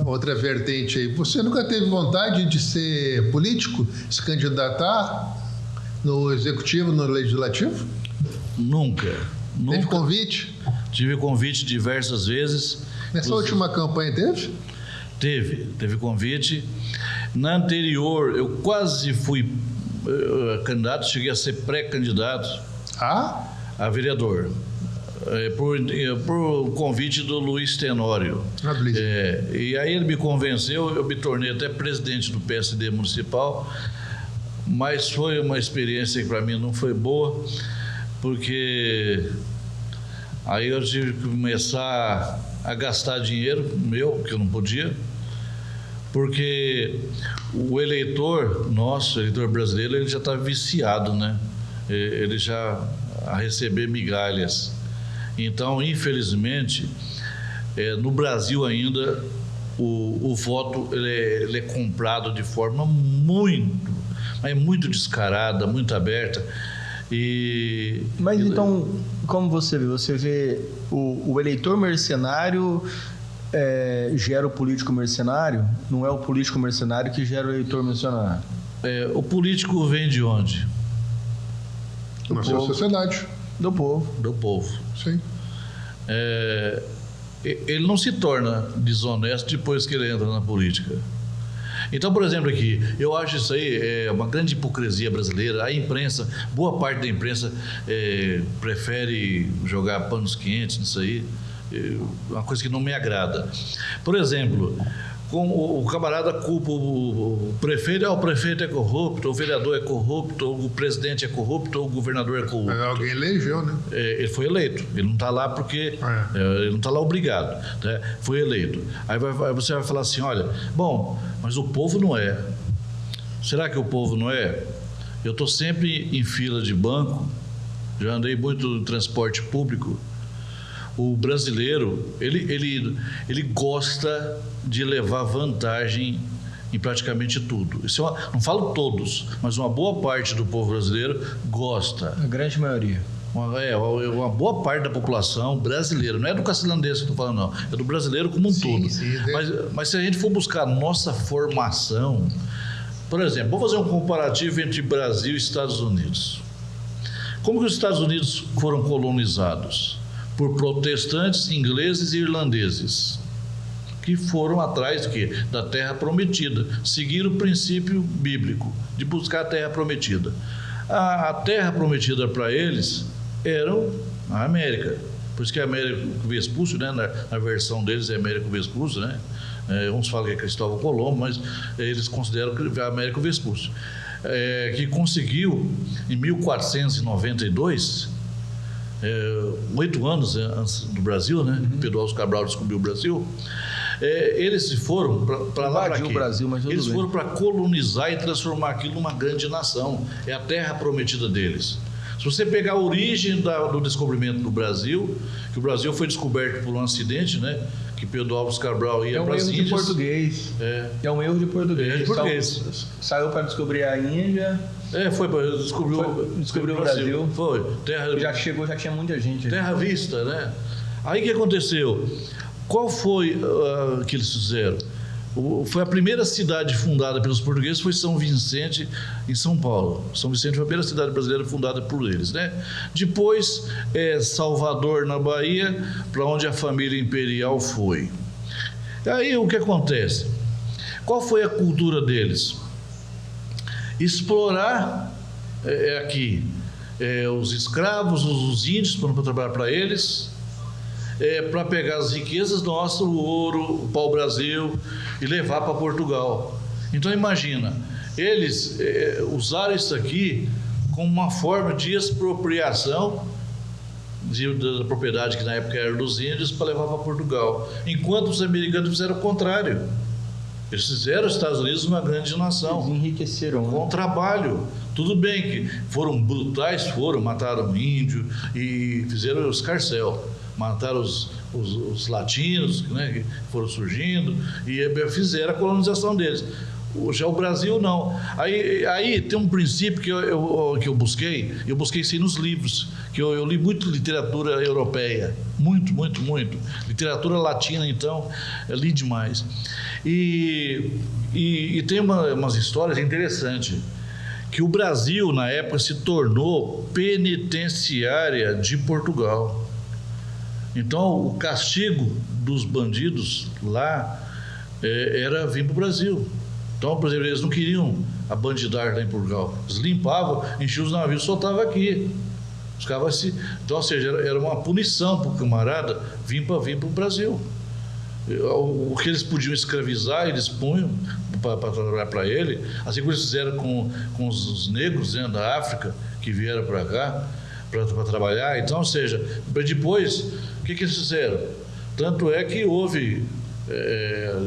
outra vertente aí. Você nunca teve vontade de ser político, se candidatar no executivo, no legislativo? Nunca. Teve convite? Tive convite diversas vezes. Nessa última campanha teve? Teve convite. Na anterior, eu quase fui candidato, cheguei a ser pré-candidato. a vereador. Por convite do Luiz Tenório. E aí ele me convenceu, eu me tornei até presidente do PSD municipal, mas foi uma experiência que para mim não foi boa, porque aí eu tive que começar a gastar dinheiro meu, que eu não podia, porque o eleitor nosso, o eleitor brasileiro, ele já está viciado, né? Ele já a receber migalhas. Então, infelizmente, no Brasil ainda, o voto ele é comprado de forma muito descarada, muito aberta. Mas então, como você vê? Você vê o eleitor mercenário gera o político mercenário? Não é o político mercenário que gera o eleitor mercenário? O político vem de onde? Nossa sociedade. Do povo. Do povo. Sim. Ele não se torna desonesto depois que ele entra na política. Então, por exemplo, aqui, eu acho isso aí uma grande hipocrisia brasileira. A imprensa, boa parte da imprensa prefere jogar panos quentes nisso aí, uma coisa que não me agrada. Por exemplo, o camarada culpa o prefeito, o prefeito é corrupto, o vereador é corrupto, o presidente é corrupto, o governador é corrupto. Alguém elegeu, né? Ele foi eleito, ele não está lá porque ele não está lá obrigado, né? Foi eleito. Aí você vai falar assim, olha, bom, mas o povo não é. Será que o povo não é? Eu estou sempre em fila de banco, já andei muito no transporte público. O brasileiro, ele gosta de levar vantagem em praticamente tudo. Isso não falo todos, mas uma boa parte do povo brasileiro gosta. A grande maioria. Uma boa parte da população brasileira, não é do castelândense que eu estou falando, não, é do brasileiro como um todo. Sim, mas se a gente for buscar nossa formação, por exemplo, vou fazer um comparativo entre Brasil e Estados Unidos. Como que os Estados Unidos foram colonizados? Por protestantes ingleses e irlandeses, que foram atrás do quê? Da terra prometida, seguiram o princípio bíblico de buscar a terra prometida. A terra prometida para eles era a América, por isso que é Américo Vespúcio, né? Na versão deles é Américo Vespúcio, né? Uns falam que é Cristóvão Colombo, mas eles consideram que é Américo Vespúcio, que conseguiu em 1492, 8 anos antes do Brasil, né? Pedro Álvares Cabral descobriu o Brasil. Eles foram para lá para quê? Eles foram para colonizar e transformar aquilo numa grande nação. É a terra prometida deles. Se você pegar a origem do descobrimento do Brasil, que o Brasil foi descoberto por um acidente, né? Que Pedro Álvares Cabral ia para as Índias. De português. É um erro de português. Saiu para descobrir a Índia. Foi para descobriu o Brasil. Foi. Já tinha muita gente. Terra vista, né? Aí o que aconteceu? Qual foi que eles fizeram? Foi a primeira cidade fundada pelos portugueses, foi São Vicente, em São Paulo. São Vicente foi a primeira cidade brasileira fundada por eles, né? Depois, Salvador, na Bahia, para onde a família imperial foi. Aí, o que acontece? Qual foi a cultura deles? Explorar aqui os escravos, os índios, para trabalhar para eles, para pegar as riquezas nossas, o ouro, o pau-brasil, e levar para Portugal. Então imagina, eles usaram isso aqui como uma forma de expropriação da propriedade que na época era dos índios para levar para Portugal, enquanto os americanos fizeram o contrário. Eles fizeram os Estados Unidos uma grande nação. Eles enriqueceram. Com trabalho. Tudo bem que foram brutais, mataram índio e fizeram o escarcéu. Mataram os latinos, né, que foram surgindo, e fizeram a colonização deles. Já o Brasil não. Aí tem um princípio que eu busquei isso aí nos livros, que eu li muito literatura europeia, muito. Literatura latina, então, eu li demais. E tem umas histórias interessantes, que o Brasil, na época, se tornou penitenciária de Portugal. Então, o castigo dos bandidos lá era vir para o Brasil. Então, por exemplo, eles não queriam a bandidagem lá em Portugal. Eles limpavam, enchiam os navios, soltavam aqui. Os caras então, ou seja, era uma punição para o camarada vir para o Brasil. O que eles podiam escravizar, eles punham para trabalhar para ele, assim como eles fizeram com os negros, né, da África, que vieram para cá para trabalhar. Então, ou seja, depois, o que eles fizeram? Tanto é que houve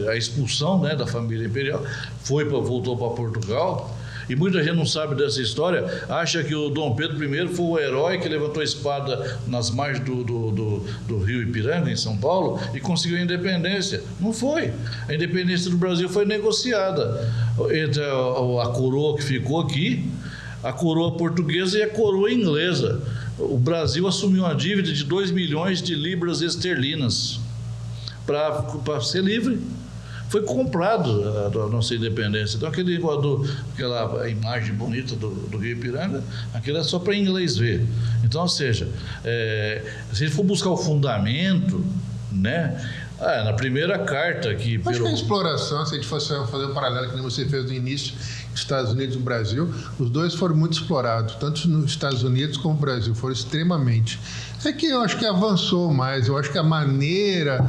a expulsão, né, da família imperial, voltou para Portugal. E muita gente não sabe dessa história, acha que o Dom Pedro I foi o herói que levantou a espada nas margens do rio Ipiranga, em São Paulo, e conseguiu a independência. Não foi. A independência do Brasil foi negociada entre a coroa que ficou aqui, a coroa portuguesa e a coroa inglesa. O Brasil assumiu uma dívida de 2 milhões de libras esterlinas para ser livre. Foi comprado a nossa independência. Então, aquela imagem bonita do Rio Ipiranga, aquilo é só para inglês ver. Então, ou seja, se a gente for buscar o fundamento, né, na primeira carta que... Acho que a exploração, se a gente fosse fazer um paralelo que nem você fez no início, Estados Unidos e Brasil, os dois foram muito explorados, tanto nos Estados Unidos como no Brasil, foram extremamente. É que eu acho que avançou mais, eu acho que a maneira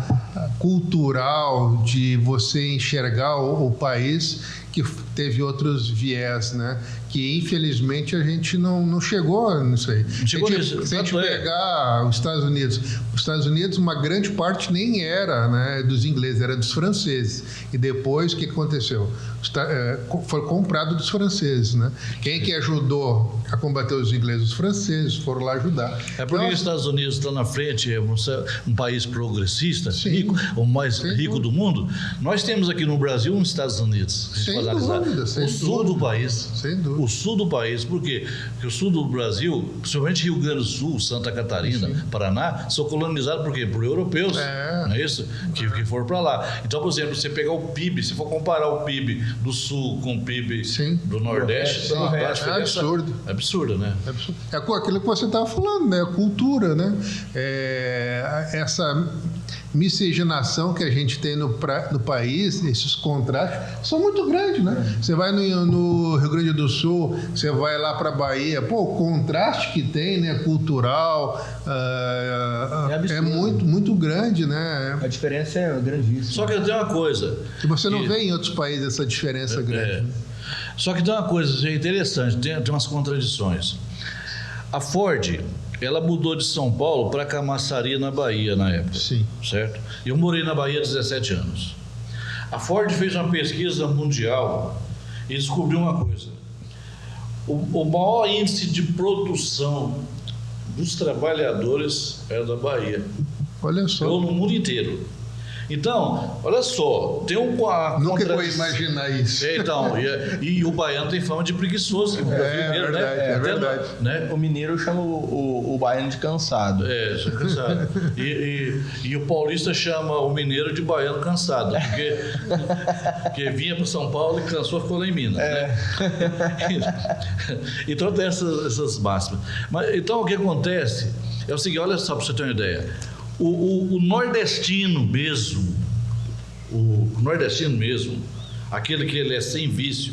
cultural de você enxergar o país que teve outros viés, né? Que infelizmente a gente não chegou nisso aí. Se a gente pegar os Estados Unidos, uma grande parte nem era, né, dos ingleses, era dos franceses. E depois o que aconteceu? Foi comprado dos franceses, né? Quem que ajudou a combater os ingleses? Os franceses foram lá ajudar. É porque os Estados Unidos está na frente, é um país progressista, rico, o mais rico do mundo. Nós temos aqui no Brasil uns Estados Unidos. O sul do país. Sem dúvida. O sul do país, por quê? Porque o sul do Brasil, principalmente Rio Grande do Sul, Santa Catarina, Paraná, são colonizados por quê? Por europeus, não é isso? Que foram para lá. Então, por exemplo, você pegar o PIB, se for comparar o PIB do sul com o PIB do Nordeste, é absurdo. É absurdo, né? É aquilo que você estava falando, né? A cultura, né? Essa miscigenação que a gente tem no país, esses contrastes, são muito grandes, né? Você vai no Rio Grande do Sul, você vai lá para a Bahia, o contraste que tem, né, cultural, é muito, muito grande, né? A diferença é grandíssima. Só que tem uma coisa... E você não vê em outros países essa diferença grande. Né? Só que tem uma coisa interessante, tem umas contradições. A Ford... ela mudou de São Paulo para Camaçari, na Bahia, na época. Sim. Certo? E eu morei na Bahia há 17 anos. A Ford fez uma pesquisa mundial e descobriu uma coisa. O maior índice de produção dos trabalhadores era da Bahia. Olha só. No mundo inteiro. Então, olha só, tem nunca vou imaginar isso. Então, e o baiano tem fama de preguiçoso. É verdade. Né? O mineiro chama o baiano de cansado. Cansado. E o paulista chama o mineiro de baiano cansado, porque vinha para São Paulo e cansou, ficou lá em Minas. Né? Então tem essas máximas. Mas, então o que acontece é o seguinte, olha só para você ter uma ideia. O nordestino mesmo, aquele que ele é sem vício,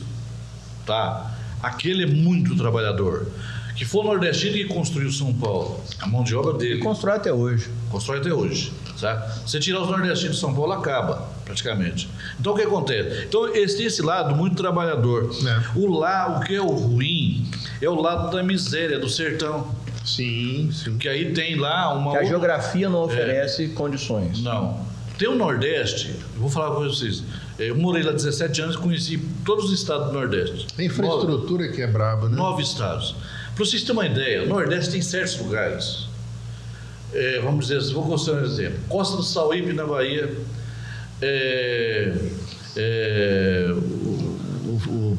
tá? Aquele é muito trabalhador. Que foi o nordestino que construiu São Paulo, a mão de obra dele. E constrói até hoje. Certo? Você tirar os nordestinos de São Paulo, acaba, praticamente. Então, o que acontece? Então, esse lado muito trabalhador. O que é o ruim é o lado da miséria, do sertão. Sim. Que aí tem lá uma... Que a geografia não oferece condições. Não. Tem o Nordeste, eu vou falar uma coisa para vocês. Eu morei lá 17 anos e conheci todos os estados do Nordeste. A infraestrutura que é braba, né? 9 estados. Para vocês terem uma ideia, o Nordeste tem certos lugares. Vamos dizer, vou considerar um exemplo. Costa do Sauípe, na Bahia. O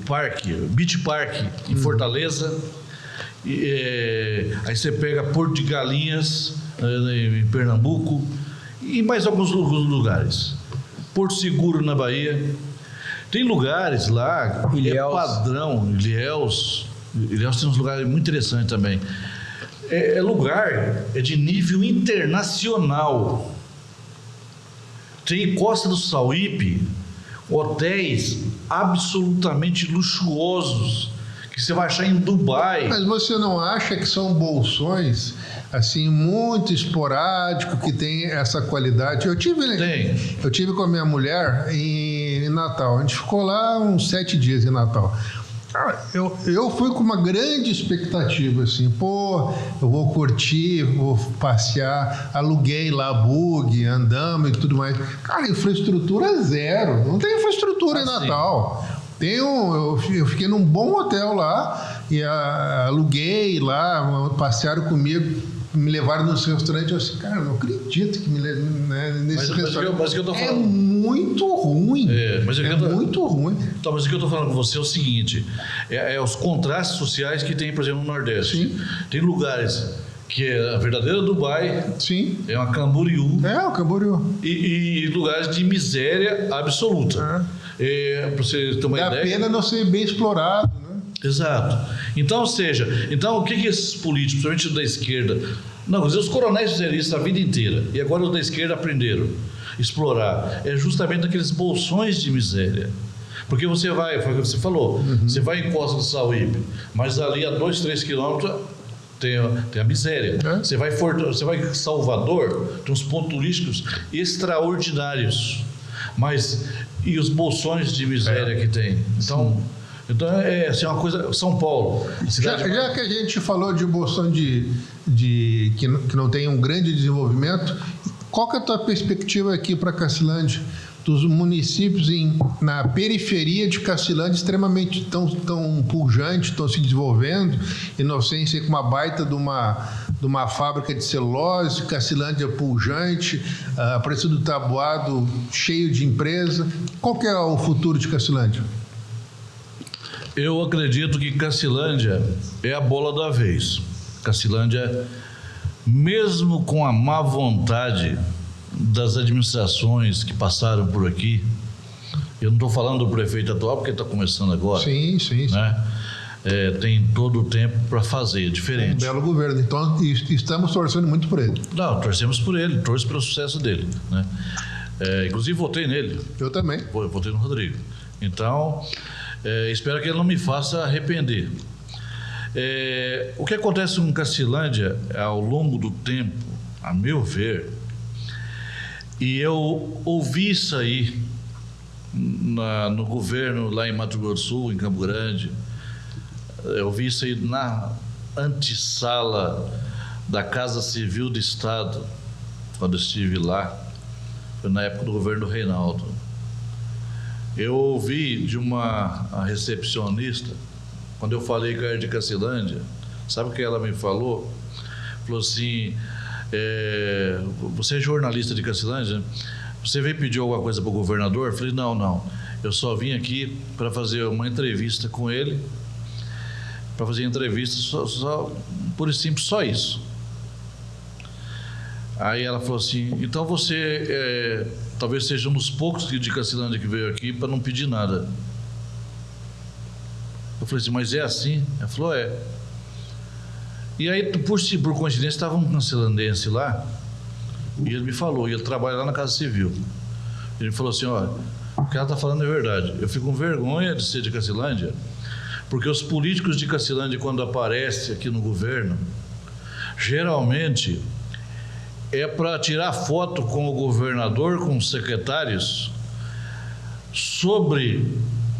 Beach Park, em Fortaleza. Aí você pega Porto de Galinhas, em Pernambuco, e mais alguns lugares. Porto Seguro, na Bahia. Tem lugares lá, Ilhéus. Padrão, Ilhéus tem uns lugares muito interessantes também. Lugar de nível internacional. Tem Costa do Sauípe, hotéis absolutamente luxuosos, que que você vai achar em Dubai. Mas você não acha que são bolsões assim muito esporádicos, que tem essa qualidade? Eu tive com a minha mulher em Natal. A gente ficou lá uns 7 dias em Natal. Eu fui com uma grande expectativa, assim, eu vou curtir, vou passear, aluguei lá bug, andamos e tudo mais. Cara, infraestrutura zero, não tem infraestrutura em Natal. Eu fiquei num bom hotel lá e aluguei lá, passearam comigo, me levaram no seu restaurante. Eu disse, cara, não acredito que me levaram nesse restaurante. Mas que eu tô falando... É muito ruim. Muito ruim. Então, mas o que eu estou falando com você é o seguinte: é os contrastes sociais que tem, por exemplo, no Nordeste. Sim. Tem lugares que é a verdadeira Dubai. Sim. É uma Camboriú. É, o Camboriú. E lugares de miséria absoluta. Para você ter uma ideia. Dá pena não ser bem explorado, né? Exato. Então, ou seja, o que esses políticos, principalmente da esquerda, não, os coronéis fizeram isso a vida inteira, e agora os da esquerda aprenderam a explorar, é justamente aqueles bolsões de miséria. Porque foi o que você falou, você vai em Costa do Sauípe, mas ali a 2, 3 quilômetros tem a miséria. Você vai em Salvador, tem uns pontos turísticos extraordinários, mas e os bolsões de miséria que tem? Então é assim, uma coisa. São Paulo. Já que a gente falou de bolsão que não tem um grande desenvolvimento, qual que é a tua perspectiva aqui para Cacilândia? Dos municípios na periferia de Cacilândia extremamente tão pujantes, estão se desenvolvendo, Inocência com uma baita de uma fábrica de celulose, Cacilândia pujante, Aparecido do Taboado cheio de empresa. Qual que é o futuro de Cacilândia? Eu acredito que Cacilândia é a bola da vez. Cacilândia, mesmo com a má vontade das administrações que passaram por aqui, eu não estou falando do prefeito atual porque está começando agora. Sim. Né? Tem todo o tempo para fazer, diferente. Um belo governo, então estamos torcendo muito por ele. Não, torcemos por ele, torço pelo sucesso dele. Né? Inclusive votei nele. Eu também. Votei no Rodrigo. Então, espero que ele não me faça arrepender. O que acontece com Cacilândia ao longo do tempo, a meu ver, e eu ouvi isso aí no governo lá em Mato Grosso do Sul, em Campo Grande, eu ouvi isso aí na antessala da Casa Civil do Estado, quando eu estive lá, foi na época do governo do Reinaldo. Eu ouvi de uma recepcionista, quando eu falei que eu era de Cacilândia, sabe o que ela me falou? Falou assim, você é jornalista de Cacilândia? Você veio pedir alguma coisa para o governador? Eu falei, não, eu só vim aqui para fazer uma entrevista com ele, para fazer entrevista só por e simples, só isso. Aí ela falou assim, então você talvez seja um dos poucos de Cacilândia que veio aqui para não pedir nada. Eu falei assim, mas é assim? Ela falou, é. E aí, por coincidência, estava um cacilandense lá, e ele me falou, e ele trabalha lá na Casa Civil. Ele me falou assim, olha, o que ela está falando é verdade. Eu fico com vergonha de ser de Cacilândia, porque os políticos de Cacilândia, quando aparecem aqui no governo, geralmente é para tirar foto com o governador, com os secretários, sobre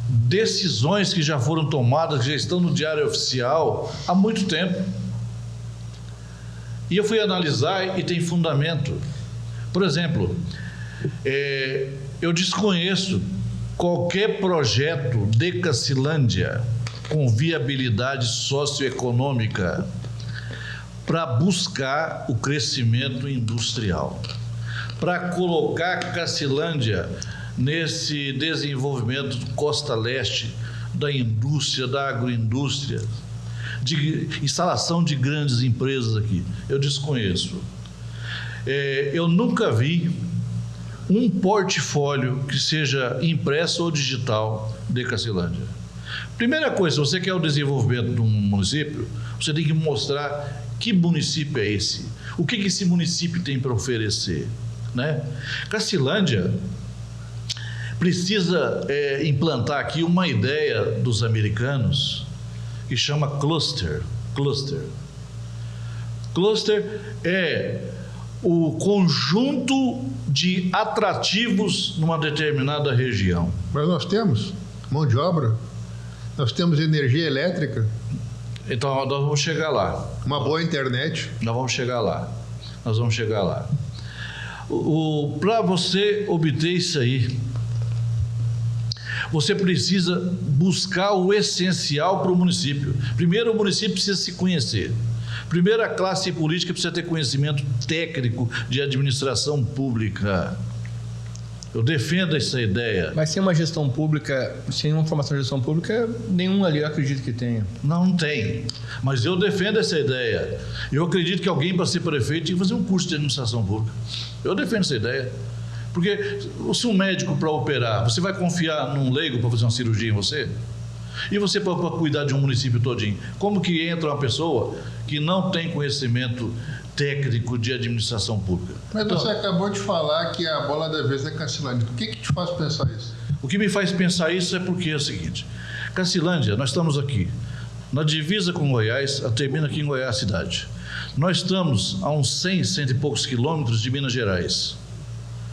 decisões que já foram tomadas, que já estão no Diário Oficial há muito tempo. E eu fui analisar e tem fundamento. Por exemplo, eu desconheço qualquer projeto de Cacilândia com viabilidade socioeconômica para buscar o crescimento industrial, para colocar Cacilândia nesse desenvolvimento do Costa Leste, da indústria, da agroindústria, de instalação de grandes empresas aqui. Eu desconheço. Eu nunca vi um portfólio que seja impresso ou digital de Cacilândia. Primeira coisa, se você quer o desenvolvimento de um município, você tem que mostrar que município é esse, o que esse município tem para oferecer, né? Cacilândia precisa implantar aqui uma ideia dos americanos, que chama cluster. Cluster é o conjunto de atrativos numa determinada região. Mas nós temos mão de obra, nós temos energia elétrica. Então, nós vamos chegar lá. Uma boa internet. Nós vamos chegar lá. Para você obter isso aí, você precisa buscar o essencial para o município. Primeiro, o município precisa se conhecer. Primeiro, a classe política precisa ter conhecimento técnico de administração pública. Eu defendo essa ideia. Mas sem uma gestão pública, sem uma formação de gestão pública, nenhum ali eu acredito que tenha. Não tem. Mas eu defendo essa ideia. Eu acredito que alguém, para ser prefeito, tem que fazer um curso de administração pública. Eu defendo essa ideia. Porque se um médico para operar, você vai confiar num leigo para fazer uma cirurgia em você? E você para cuidar de um município todinho? Como que entra uma pessoa que não tem conhecimento técnico de administração pública? Mas você acabou de falar que a bola da vez é Cacilândia. O que te faz pensar isso? O que me faz pensar isso é porque é o seguinte: Cacilândia, nós estamos aqui, na divisa com Goiás, termina aqui em Goiás cidade. Nós estamos a uns 100 e poucos quilômetros de Minas Gerais,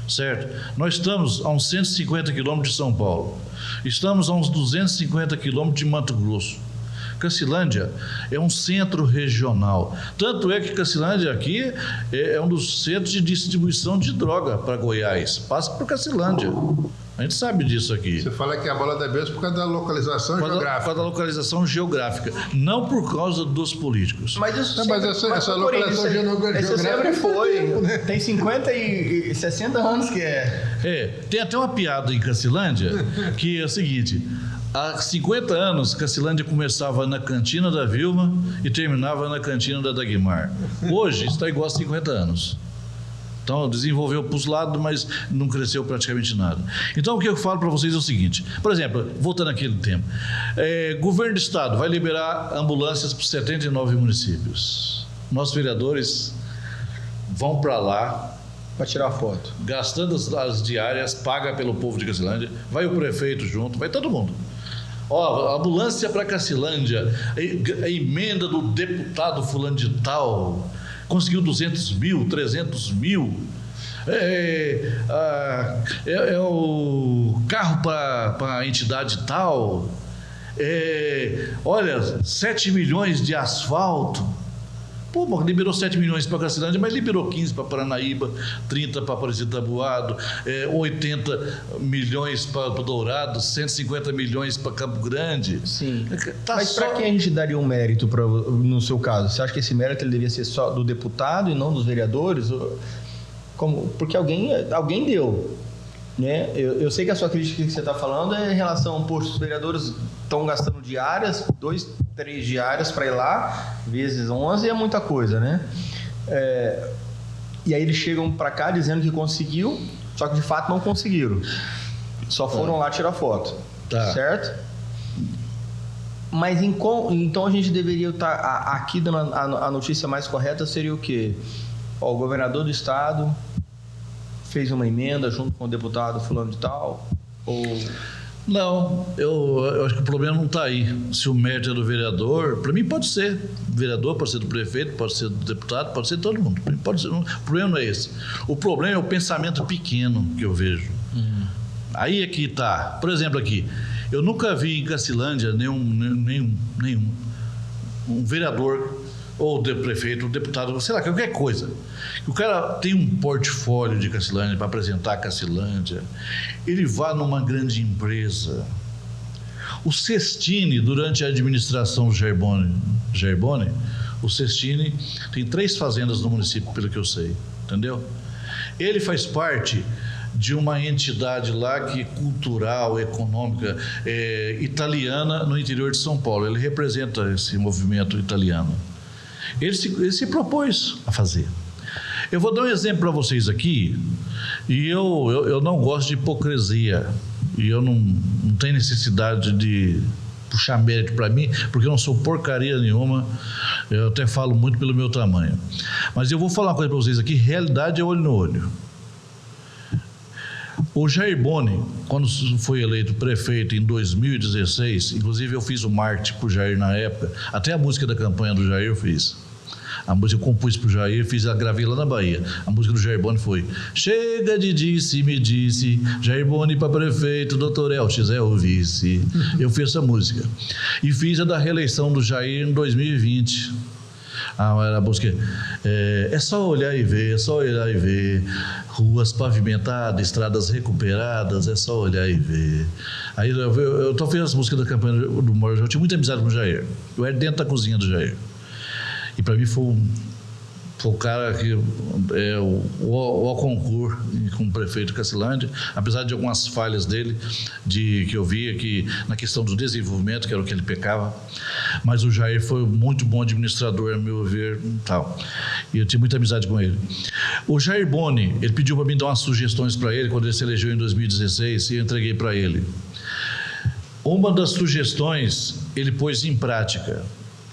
certo? Nós estamos a uns 150 quilômetros de São Paulo, estamos a uns 250 quilômetros de Mato Grosso. Cacilândia é um centro regional. Tanto é que Cacilândia aqui é um dos centros de distribuição de droga para Goiás. Passa por Cacilândia. A gente sabe disso aqui. Você fala que é a bola da vez por causa da localização geográfica. Por causa da localização geográfica, não por causa dos políticos. Mas isso essa localização geográfica sempre foi. Tem 50 e 60 anos que é. Tem até uma piada em Cacilândia que é o seguinte: há 50 anos, Cacilândia começava na cantina da Vilma e terminava na cantina da Dagmar. Hoje está igual a 50 anos. Então, desenvolveu para os lados, mas não cresceu praticamente nada. Então, o que eu falo para vocês é o seguinte: por exemplo, voltando àquele tempo, governo do estado vai liberar ambulâncias para 79 municípios. Nossos vereadores vão para lá para tirar foto, gastando as diárias, paga pelo povo de Cacilândia, vai o prefeito junto, vai todo mundo. Ambulância para Cacilândia, a emenda do deputado fulano de tal, conseguiu 200 mil, 300 mil, o carro para a entidade tal, olha, 7 milhões de asfalto. Pô, liberou 7 milhões para Cacilândia, mas liberou 15 para Paranaíba, 30 para Aparecida do Taboado, 80 milhões para Dourado, 150 milhões para Campo Grande. Sim. Mas para quem a gente daria um mérito no seu caso? Você acha que esse mérito ele devia ser só do deputado e não dos vereadores? Porque alguém deu. Né? Eu sei que a sua crítica que você está falando é em relação, poxa, os vereadores estão gastando diárias, 2, 3 diárias para ir lá, vezes 11 é muita coisa, né? E aí eles chegam para cá dizendo que conseguiu, só que de fato não conseguiram. Só foram lá tirar foto, certo? Mas então a gente deveria estar aqui dando a notícia mais correta seria o quê? O governador do estado fez uma emenda junto com o deputado fulano de tal? Não, eu acho que o problema não está aí. Se o mérito é do vereador, para mim pode ser vereador, pode ser do prefeito, pode ser do deputado, pode ser de todo mundo. Pode ser, o problema não é esse. O problema é o pensamento pequeno que eu vejo. Aí é que está. Por exemplo, aqui, eu nunca vi em Cacilândia nenhum vereador ou prefeito, ou deputado, sei lá, qualquer coisa. O cara tem um portfólio de Cacilândia para apresentar a Cacilândia, ele vai numa grande empresa. O Cestini, durante a administração Gerboni, o Cestini tem 3 fazendas no município, pelo que eu sei, entendeu? Ele faz parte de uma entidade lá que cultural, econômica, italiana no interior de São Paulo. Ele representa esse movimento italiano. Ele se propôs a fazer. Eu vou dar um exemplo para vocês aqui, e eu não gosto de hipocrisia, e eu não tenho necessidade de puxar mérito para mim, porque eu não sou porcaria nenhuma, eu até falo muito pelo meu tamanho. Mas eu vou falar uma coisa para vocês aqui: realidade é olho no olho. O Jair Boni, quando foi eleito prefeito em 2016, inclusive eu fiz o marketing pro Jair na época, até a música da campanha do Jair eu fiz. A música eu compus pro Jair, gravei lá na Bahia. A música do Jair Boni foi: chega de disse, me disse, Jair Boni para prefeito, doutor Eltis é o vice. Eu fiz essa música. E fiz a da reeleição do Jair em 2020. Era a música, é só olhar e ver, é só olhar e ver, ruas pavimentadas, estradas recuperadas, é só olhar e ver. Aí eu tô fazendo as músicas da campanha do Moro, eu tinha muita amizade com o Jair. Eu era dentro da cozinha do Jair. E para mim foi o cara que o concurso com o prefeito Cacilândia, apesar de algumas falhas dele, que eu via que na questão do desenvolvimento, que era o que ele pecava, mas o Jair foi muito bom administrador, a meu ver, tal. E eu tinha muita amizade com ele. O Jair Boni, ele pediu para mim dar umas sugestões para ele quando ele se elegeu em 2016 e eu entreguei para ele. Uma das sugestões ele pôs em prática.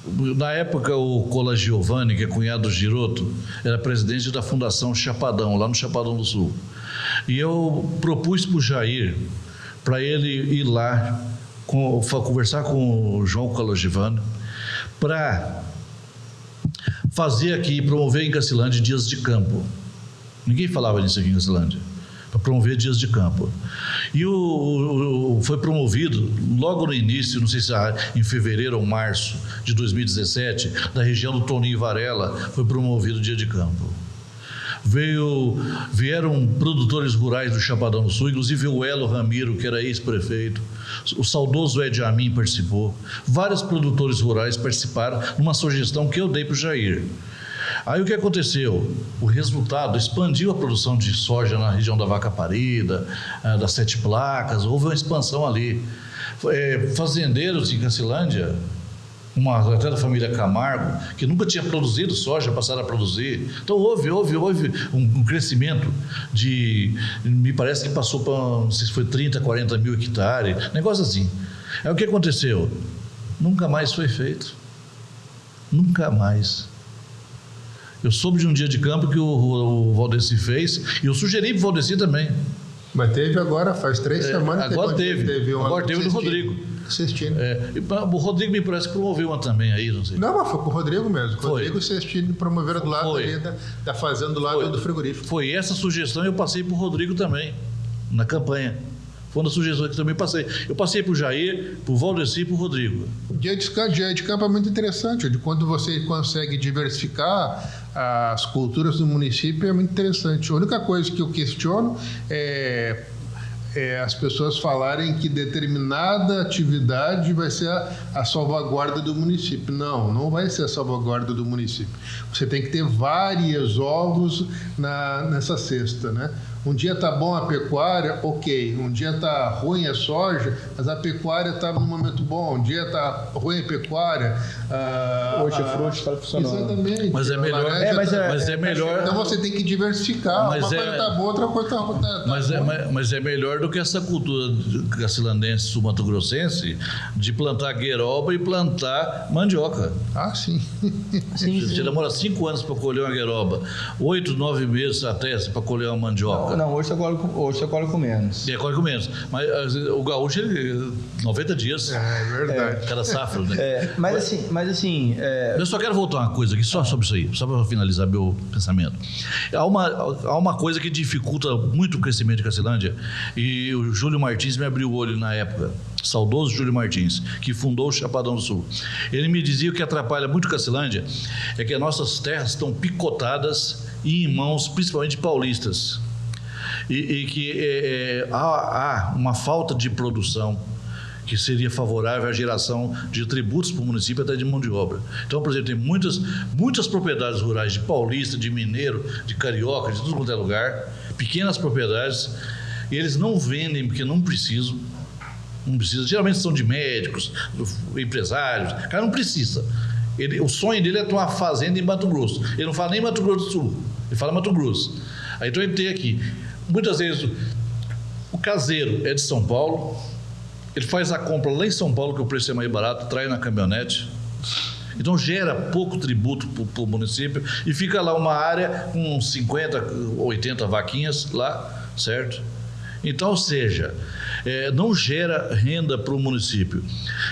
Na época, o Cola Giovanni, que é cunhado do Giroto, era presidente da Fundação Chapadão, lá no Chapadão do Sul. E eu propus para o Jair, para ele ir lá, conversar com o João Cola Giovanni, para fazer aqui, promover em Cacilândia dias de campo. Ninguém falava nisso aqui em Cacilândia. Para promover dias de campo. E foi promovido logo no início, não sei se em fevereiro ou março de 2017, da região do Toninho Varela, foi promovido o dia de campo. Vieram produtores rurais do Chapadão do Sul, inclusive o Elo Ramiro, que era ex-prefeito, o saudoso Ed Amin participou, vários produtores rurais participaram numa sugestão que eu dei para o Jair. Aí o que aconteceu? O resultado expandiu a produção de soja na região da Vaca Parida, das 7 Placas, houve uma expansão ali. Fazendeiros em Cacilândia, até da família Camargo, que nunca tinha produzido soja, passaram a produzir. Então houve um crescimento me parece que passou para, não sei se foi 30, 40 mil hectares, negócio assim. Aí o que aconteceu? Nunca mais foi feito. Nunca mais. Eu soube de um dia de campo que o Valdeci fez, e eu sugeri para o Valdeci também. Mas teve agora, faz 3 semanas. Agora teve do Rodrigo. Cestini. O Rodrigo me parece que promoveu uma também aí, não sei. Não, mas foi com o Rodrigo mesmo. O Rodrigo e o Cestini promoveram do lado ali da fazenda, do lado do frigorífico. Foi essa sugestão e eu passei para o Rodrigo também, na campanha. Foi uma sugestão que também passei. Eu passei para o Jair, para o Valdeci e para o Rodrigo. O dia de campo é muito interessante. De quando você consegue diversificar as culturas do município, é muito interessante. A única coisa que eu questiono é as pessoas falarem que determinada atividade vai ser a salvaguarda do município. Não vai ser a salvaguarda do município. Você tem que ter vários ovos nessa cesta, né? Um dia está bom a pecuária, ok. Um dia está ruim a soja, mas a pecuária está no momento bom. Um dia está ruim a pecuária. Hortifruti está funcionando. Exatamente. Mas é melhor. Mas é melhor. Então você tem que diversificar. Uma coisa está boa, outra coisa está ruim. Mas é melhor do que essa cultura cacilandense, sul-mato-grossense, de plantar gueroba e plantar mandioca. Ah, sim. Você demora 5 anos para colher uma gueroba, 8, 9 meses até para colher uma mandioca. Não, hoje você colhe com menos. Colhe com menos. Mas o gaúcho, 90 dias. É verdade. Cada safra, né? Mas assim... Eu só quero voltar uma coisa aqui, só sobre isso aí, só para finalizar meu pensamento. Há uma coisa que dificulta muito o crescimento de Cacilândia, e o Júlio Martins me abriu o olho na época, saudoso Júlio Martins, que fundou o Chapadão do Sul. Ele me dizia que o que atrapalha muito Cacilândia é que as nossas terras estão picotadas e em mãos, principalmente paulistas. E que há uma falta de produção que seria favorável à geração de tributos para o município, até de mão de obra. Então, por exemplo, tem muitas propriedades rurais de paulista, de mineiro, de carioca, de tudo quanto é lugar, pequenas propriedades, e eles não vendem porque não precisam. Geralmente são de médicos, empresários, o cara não precisa. O sonho dele é ter uma fazenda em Mato Grosso. Ele não fala nem Mato Grosso do Sul, ele fala Mato Grosso. Aí então ele tem aqui, muitas vezes o caseiro é de São Paulo, ele faz a compra lá em São Paulo, que o preço é mais barato, traz na caminhonete. Então gera pouco tributo para o município e fica lá uma área com 50, 80 vaquinhas lá, certo? Então, ou seja, não gera renda para o município.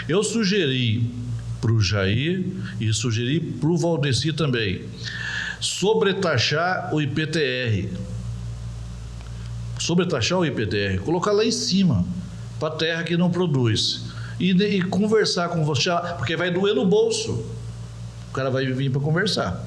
Eu sugeri para o Jair e sugeri para o Valdeci também, sobretaxar o IPTR. Sobretaxar o IPTR, colocar lá em cima, para a terra que não produz. E conversar com você, porque vai doer no bolso. O cara vai vir para conversar.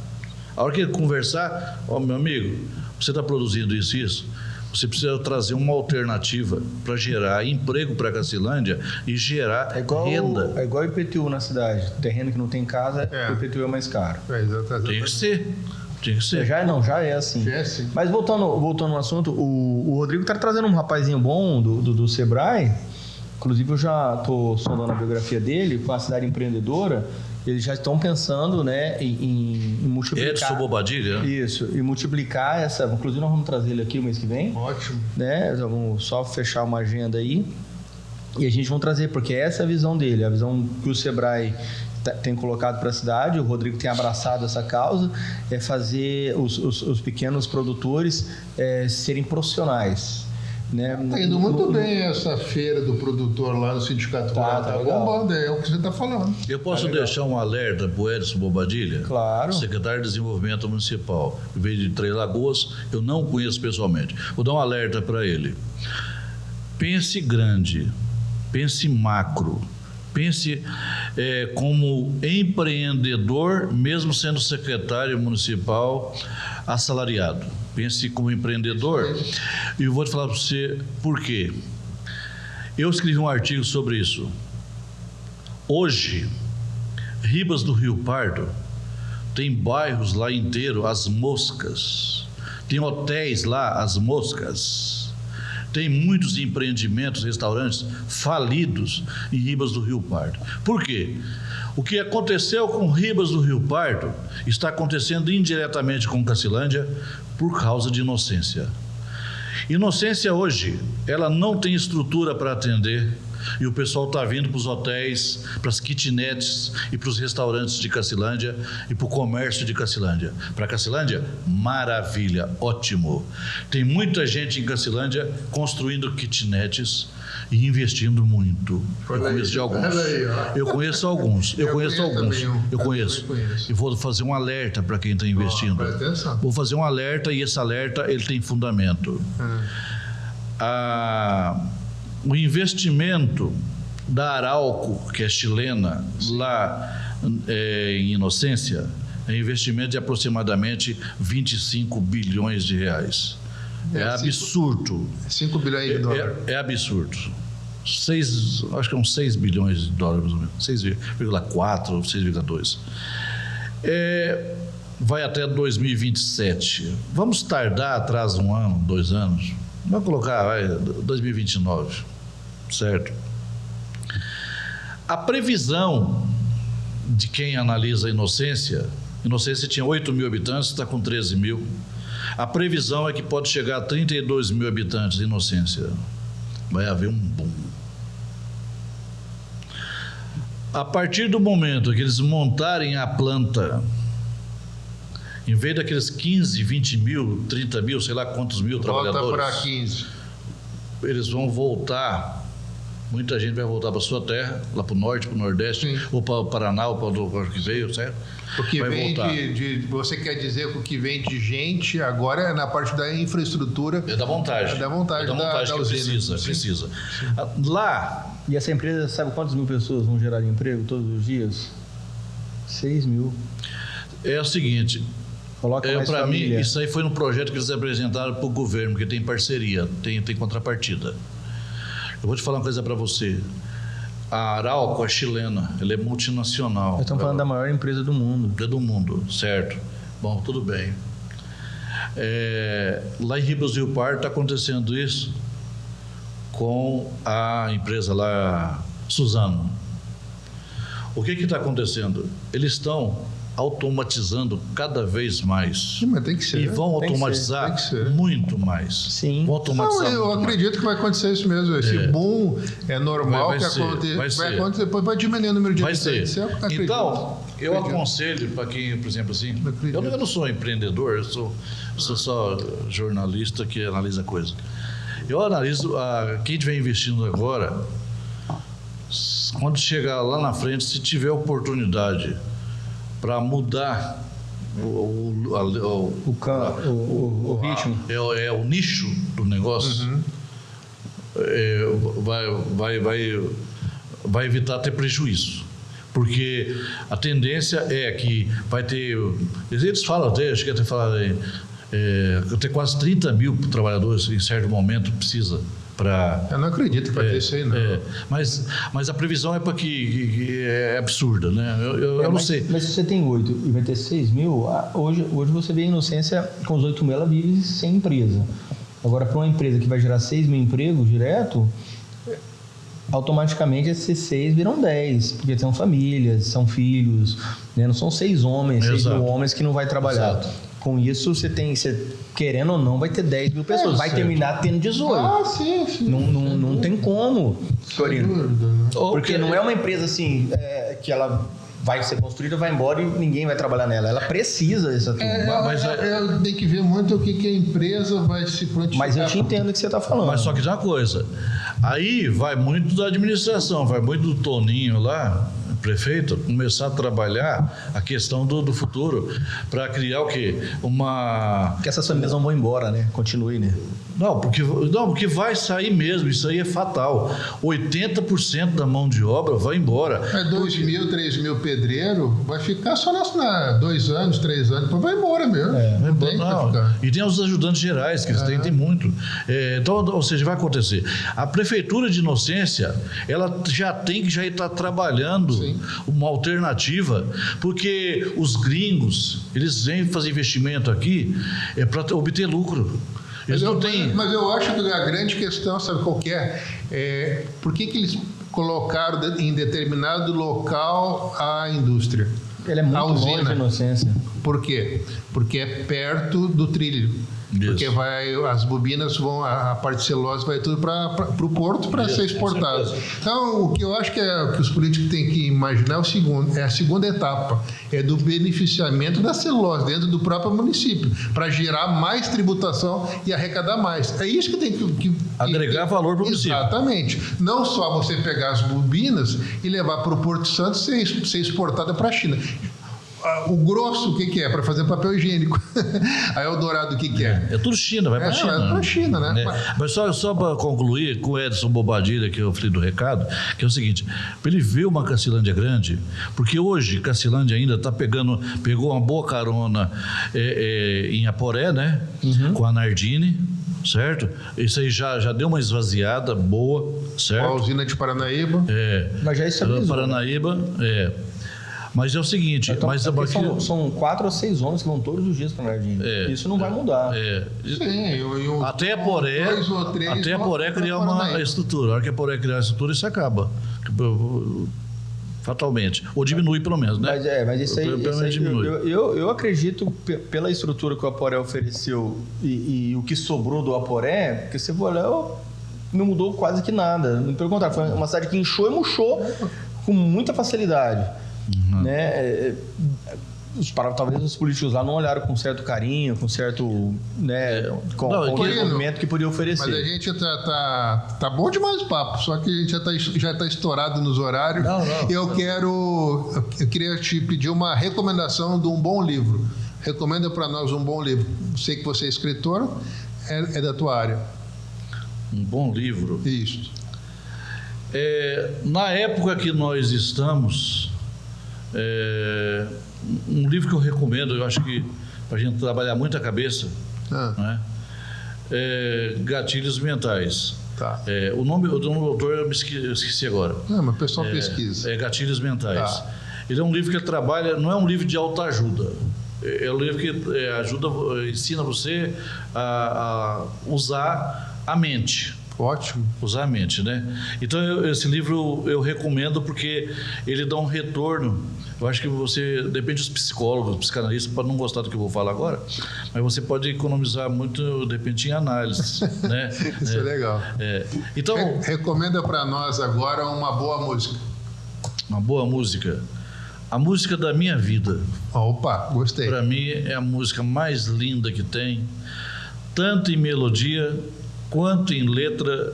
A hora que ele conversar, meu amigo, você está produzindo isso, você precisa trazer uma alternativa para gerar emprego para a Cacilândia e gerar renda. É igual o IPTU na cidade. Terreno que não tem casa, o IPTU é mais caro. Exatamente. Tem que ser. Já é assim. Já é assim. Mas voltando no assunto, o Rodrigo está trazendo um rapazinho bom do Sebrae. Inclusive, eu já estou sondando a biografia dele com a cidade empreendedora. Eles já estão pensando, né, em multiplicar. Edson Bobadilha? Isso, e multiplicar essa. Inclusive, nós vamos trazer ele aqui o mês que vem. Ótimo. Né? Vamos só fechar uma agenda aí. E a gente vai trazer, porque essa é a visão dele, a visão que o Sebrae tem colocado para a cidade. O Rodrigo tem abraçado essa causa, é fazer os pequenos produtores serem profissionais. Né? Está indo muito bem essa feira do produtor lá no Sindicato Rural. Tá bombando, é o que você está falando. Eu posso deixar um alerta para o Edson Bobadilha? Claro. Secretário de Desenvolvimento Municipal. Em vez de Três Lagoas, eu não conheço pessoalmente. Vou dar um alerta para ele. Pense grande, pense macro, pense como empreendedor, mesmo sendo secretário municipal assalariado. Pense como empreendedor. E eu vou te falar para você por quê. Eu escrevi um artigo sobre isso. Hoje, Ribas do Rio Pardo tem bairros lá inteiro, As Moscas. Tem hotéis lá, As Moscas. Tem muitos empreendimentos, restaurantes falidos em Ribas do Rio Pardo. Por quê? O que aconteceu com Ribas do Rio Pardo está acontecendo indiretamente com Cacilândia por causa de Inocência. Inocência hoje, ela não tem estrutura para atender e o pessoal está vindo para os hotéis, para as kitnets e para os restaurantes de Cacilândia e para o comércio de Cacilândia. Para Cacilândia, maravilha, ótimo. Tem muita gente em Cacilândia construindo kitnets e investindo muito. Eu conheço de alguns. Eu conheço alguns. Eu conheço. E vou fazer um alerta para quem está investindo. Vou fazer um alerta e esse alerta ele tem fundamento. O investimento da Arauco, que é chilena, lá em Inocência, é investimento de aproximadamente 25 bilhões de reais. É absurdo. 5 bilhões de dólares. É absurdo. Acho que é uns 6 bilhões de dólares, mais ou menos. 6,4 ou 6,2. Vai até 2027. Vamos tardar atrás 1 ano, 2 anos. Vamos colocar 2029, certo? A previsão de quem analisa a Inocência tinha 8 mil habitantes, está com 13 mil. A previsão é que pode chegar a 32 mil habitantes em Inocência. Vai haver um boom. A partir do momento que eles montarem a planta, em vez daqueles 15, 20 mil, 30 mil, sei lá quantos mil trabalhadores... Volta para 15. Eles vão voltar, muita gente vai voltar para a sua terra, lá para o norte, para o nordeste, Sim. ou para o Paraná, ou para o que veio, certo? O que vai vem voltar. você quer dizer que o que vem de gente agora é na parte da infraestrutura. É da montagem. É da montagem da que usina. precisa. Lá... E essa empresa, sabe quantas mil pessoas vão gerar de emprego todos os dias? 6 mil. É o seguinte... Coloca mais para mim, família. isso aí foi no projeto que eles apresentaram para o governo, porque tem parceria, tem contrapartida. Eu vou te falar uma coisa para você. A Arauco é chilena, ela é multinacional. Nós estamos falando da maior empresa do mundo. É do mundo, certo? Bom, tudo bem. Lá em Ribas do Rio Pardo está acontecendo isso com a empresa lá, Suzano. O que está acontecendo? Eles estão automatizando cada vez mais. Mas tem que ser. E vão automatizar muito mais. Sim. Vão automatizar. Não, eu acredito que vai acontecer isso mesmo. Esse boom é normal Vai que ser, aconteça. vai acontecer, depois vai diminuir o número de Vai habitantes. ser. Eu acredito. Então, eu Acredito. aconselho para quem, por exemplo, assim, Acredito. eu não sou empreendedor, eu sou só jornalista que analisa coisa. Eu analiso quem estiver investindo agora, quando chegar lá na frente, se tiver oportunidade para mudar o ritmo. O nicho do negócio, vai evitar ter prejuízo. Porque a tendência é que vai ter... Eles falam até, acho que até falaram, ter quase 30 mil trabalhadores em certo momento precisa para... Eu não acredito que vai ter isso aí, não. Mas a previsão é para que é absurda, né? Eu não sei. Mas se você tem 8 e vai ter 6 mil, hoje você vê a Inocência com os 8 mil, ela vive sem empresa. Agora, para uma empresa que vai gerar 6 mil empregos direto, automaticamente esses 6 viram 10, porque são famílias, são filhos, né? Não são 6 homens, 6 mil homens que não vai trabalhar. Exato. Com isso, você querendo ou não, vai ter 10 mil pessoas. Vai terminar tendo 18. Sim. Não tem como, Corino. Porque não é uma empresa assim, que ela vai ser construída, vai embora e ninguém vai trabalhar nela. Ela precisa dessa turma. Tem que ver muito o que a empresa vai se prontificar. Mas eu te entendo o que você está falando. Mas só que tem uma coisa. Aí vai muito da administração, vai muito do Toninho lá, prefeito, começar a trabalhar a questão do futuro para criar o quê? Porque essas famílias não vão embora, né? Continue, né? Não, porque vai sair mesmo, isso aí é fatal. 80% da mão de obra vai embora. 2 mil, 3 mil pedreiro, vai ficar só 2 anos, 3 anos, depois vai embora mesmo. Não tem pra ficar. E tem os ajudantes gerais, que eles têm muito. Então, ou seja, vai acontecer. A Prefeitura de Inocência, ela já está trabalhando uma alternativa, porque os gringos, eles vêm fazer investimento aqui para obter lucro. Mas eu acho que a grande questão, sabe qual que é? Por que eles colocaram em determinado local a indústria? Ele é muito longe de Inocência. Por quê? Porque é perto do trilho. Isso. Porque as bobinas vão, a parte de celulose vai tudo para o porto para ser exportado. Então, o que eu acho que os políticos têm que imaginar é a segunda etapa, é do beneficiamento da celulose dentro do próprio município, para gerar mais tributação e arrecadar mais. É isso que tem que agregar valor para o município. Exatamente. Não só você pegar as bobinas e levar para o Porto Santo ser exportada para a China. O grosso, o que é? Para fazer papel higiênico. A Eldorado, o que é? É tudo China, vai para a China. Vai para a China, né? Mas só para concluir com o Edson Bobadilha, que eu falei do recado, que é o seguinte, para ele ver uma Cacilândia grande, porque hoje Cacilândia ainda pegou uma boa carona em Aporé, né? Com a Nardini, certo? Isso aí já deu uma esvaziada boa, certo? A usina de Paranaíba. Mas já estabilizou. Paranaíba, Mas é o seguinte... São 4 ou 6 homens que vão todos os dias para a Nardini. Isso não vai mudar. Sim, até a Poré criar uma estrutura. A hora que a Poré criar a estrutura, isso acaba. Fatalmente. Ou diminui, pelo menos, né? Mas isso aí diminui. Eu acredito, pela estrutura que o Aporé ofereceu e o que sobrou do Aporé, porque você for olhar, não mudou quase que nada. Pelo contrário, foi uma cidade que inchou e murchou com muita facilidade. Né? Talvez os políticos lá não olharam com certo carinho, com certo com desenvolvimento que podia oferecer. Mas a gente tá bom demais o papo, só que a gente já tá estourado nos horários. Eu queria te pedir uma recomendação de um bom livro. Recomenda para nós um bom livro. Sei que você é escritor, é da tua área. Um bom livro? Isso. Na época que nós estamos... um livro que eu recomendo, eu acho que para a gente trabalhar muito a cabeça, né? Gatilhos Mentais. Tá. O nome do autor eu esqueci agora. Mas o pessoal pesquisa. Gatilhos Mentais. Ele é um livro que trabalha, não é um livro de autoajuda. É um livro que ensina você a usar a mente. Ótimo. Usar a mente, né? Então, esse livro eu recomendo porque ele dá um retorno. Eu acho que você, depende dos psicólogos, dos psicanalistas, para não gostar do que eu vou falar agora, mas você pode economizar muito, de repente, em análise, né? Isso é legal. Então, recomenda para nós agora uma boa música. Uma boa música. A música da minha vida. Opa, gostei. Para mim, é a música mais linda que tem, tanto em melodia quanto em letra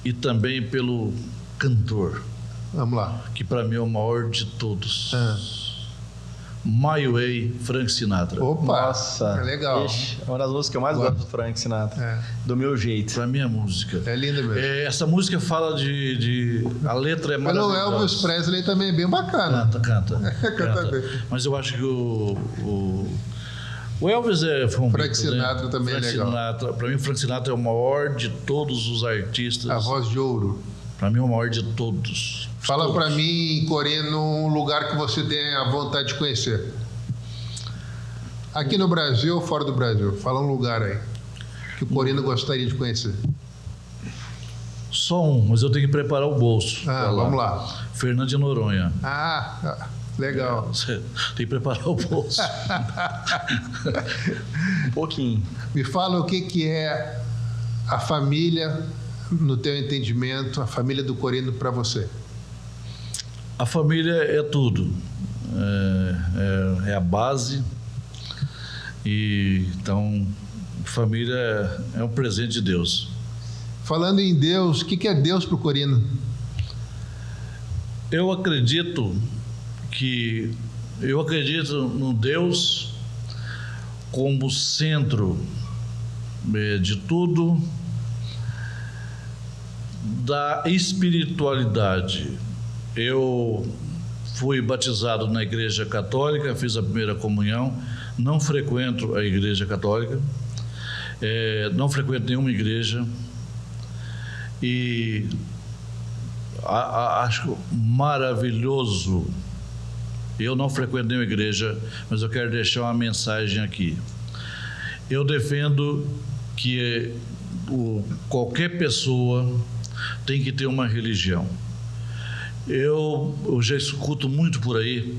e também pelo cantor, Vamos lá. que para mim é o maior de todos. My Way, Frank Sinatra. Opa! Nossa, legal. Ixi, é uma das músicas que eu mais gosto do Frank Sinatra. Do meu jeito. Para mim é música. É linda mesmo. Essa música fala a letra é Mas o maravilhosa. Elvis Presley também é bem bacana. Canta. Canta bem. Mas eu acho que o Elvis foi um Frank Beatle, Sinatra também é legal. Para mim, o Frank Sinatra é o maior de todos os artistas. A voz de ouro. Para mim, é o maior de todos. Fala para mim, Corino, um lugar que você tem a vontade de conhecer. Aqui no Brasil ou fora do Brasil? Fala um lugar aí que o Corino gostaria de conhecer. Só um, mas eu tenho que preparar o bolso. Vamos lá. Fernando de Noronha. Legal. Você tem que preparar o bolso. Um pouquinho. Me fala o que é a família, no teu entendimento, a família do Corino para você. A família é tudo. É a base. E então, família é um presente de Deus. Falando em Deus, o que é Deus para o Corino? Eu acredito no Deus como centro de tudo, da espiritualidade. Eu fui batizado na Igreja Católica, fiz a primeira comunhão, não frequento a Igreja Católica, não frequento nenhuma igreja e acho maravilhoso. Eu não frequento nenhuma igreja, mas eu quero deixar uma mensagem aqui. Eu defendo que qualquer pessoa tem que ter uma religião. Eu já escuto muito por aí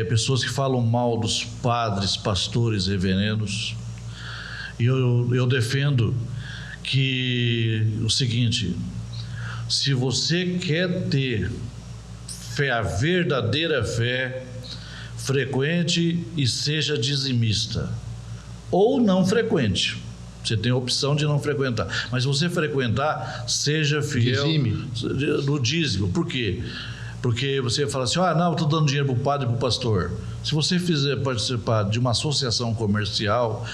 pessoas que falam mal dos padres, pastores, reverendos. E eu defendo que o seguinte: se você quer ter fé, a verdadeira fé, frequente e seja dizimista, ou não frequente. Você tem a opção de não frequentar, mas se você frequentar, seja fiel no dízimo. Por quê? Porque você fala assim, não, estou dando dinheiro para o padre e para o pastor. Se você fizer participar de uma associação comercial,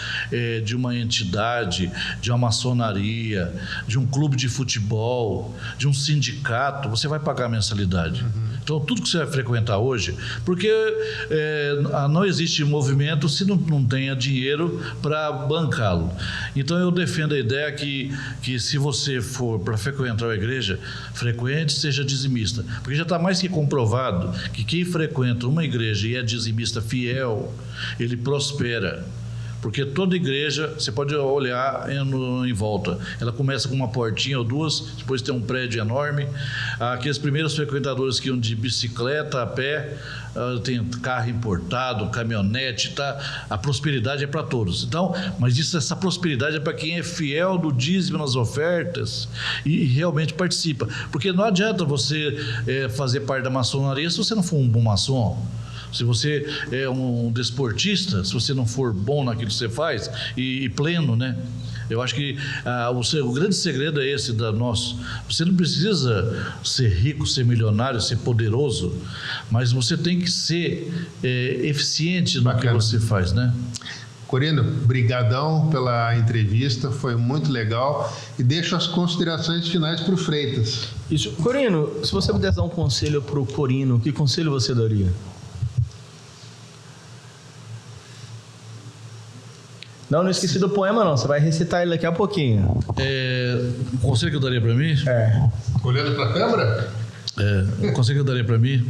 de uma entidade, de uma maçonaria, de um clube de futebol, de um sindicato, você vai pagar a mensalidade. Então, tudo que você vai frequentar hoje, porque não existe movimento se não tenha dinheiro para bancá-lo. Então, eu defendo a ideia que se você for para frequentar a igreja, frequente, seja dizimista. Porque já está mais que comprovado que quem frequenta uma igreja e é dizimista fiel, ele prospera. Porque toda igreja, você pode olhar em volta, ela começa com uma portinha ou duas, depois tem um prédio enorme. Aqueles primeiros frequentadores que iam de bicicleta, a pé, tem carro importado, caminhonete, a prosperidade é para todos. Então, mas essa prosperidade é para quem é fiel do dízimo nas ofertas e realmente participa. Porque não adianta você fazer parte da maçonaria se você não for um bom maçom. Se você é um desportista, se você não for bom naquilo que você faz e pleno, né? Eu acho que o grande segredo é esse da nossa. Você não precisa ser rico, ser milionário, ser poderoso, mas você tem que ser eficiente no que você faz, né? Corino, brigadão pela entrevista, foi muito legal. E deixo as considerações finais para o Freitas. Isso. Corino, se você pudesse dar um conselho para o Corino, que conselho você daria? Não esqueci do poema, não. Você vai recitar ele daqui a pouquinho. O conselho que eu daria para mim? Olhando para a câmera? O conselho que eu daria para mim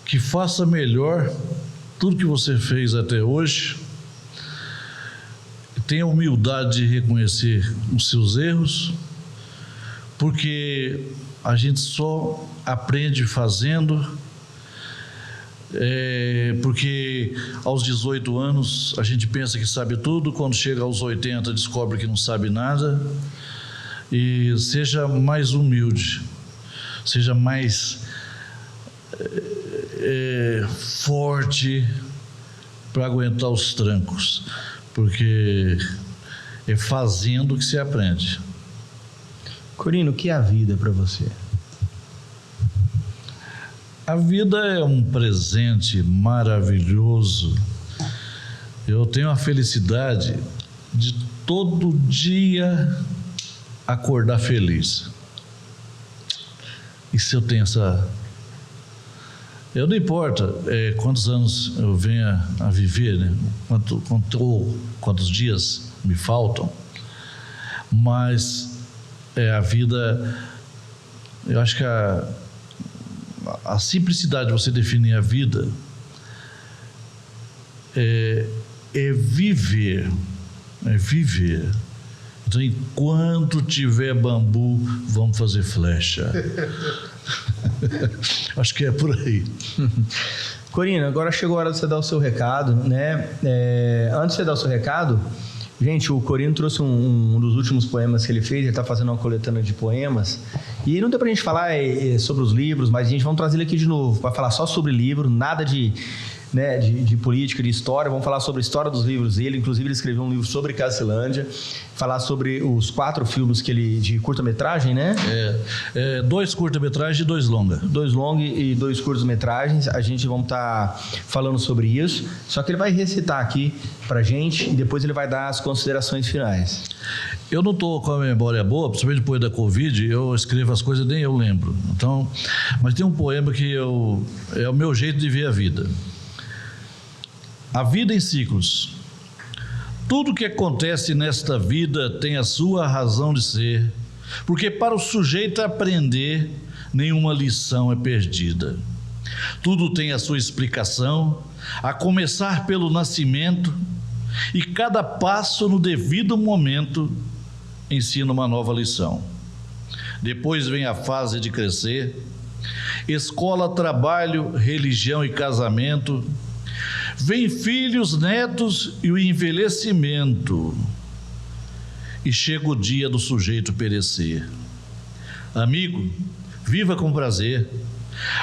que faça melhor tudo que você fez até hoje, tenha humildade de reconhecer os seus erros, porque a gente só aprende fazendo. Porque aos 18 anos a gente pensa que sabe tudo, quando chega aos 80 descobre que não sabe nada. E seja mais humilde, seja mais forte para aguentar os trancos, porque é fazendo que se aprende. Corino, o que é a vida para você? A vida é um presente maravilhoso. Eu tenho a felicidade de todo dia acordar feliz. E se eu tenho essa... Eu não importa quantos anos eu venha a viver, né? Quantos dias me faltam, mas a vida... Eu acho que a simplicidade de você definir a vida é viver. É viver. Então, enquanto tiver bambu, vamos fazer flecha. Acho que é por aí. Corino, agora chegou a hora de você dar o seu recado, né? Antes de você dar o seu recado, gente, o Corino trouxe um dos últimos poemas que ele fez. Ele está fazendo uma coletânea de poemas. E não deu pra gente falar sobre os livros, mas a gente vamos trazer ele aqui de novo para falar só sobre livro, nada de política, de história. Vamos falar sobre a história dos livros dele. Inclusive, ele escreveu um livro sobre Cacilândia, falar sobre os 4 filmes que ele de curta-metragem, né? 2 curta-metragens e 2 longa. 2 longa e 2 curtas-metragens. A gente vamos estar falando sobre isso. Só que ele vai recitar aqui pra gente e depois ele vai dar as considerações finais. Eu não estou com a memória boa, principalmente depois da Covid, eu escrevo as coisas e nem eu lembro. Então, mas tem um poema que é o meu jeito de ver a vida. A vida em ciclos. Tudo que acontece nesta vida tem a sua razão de ser, porque para o sujeito aprender, nenhuma lição é perdida. Tudo tem a sua explicação, a começar pelo nascimento, e cada passo no devido momento ensina uma nova lição. Depois vem a fase de crescer, escola, trabalho, religião e casamento. Vem filhos, netos e o envelhecimento. E chega o dia do sujeito perecer. Amigo, viva com prazer.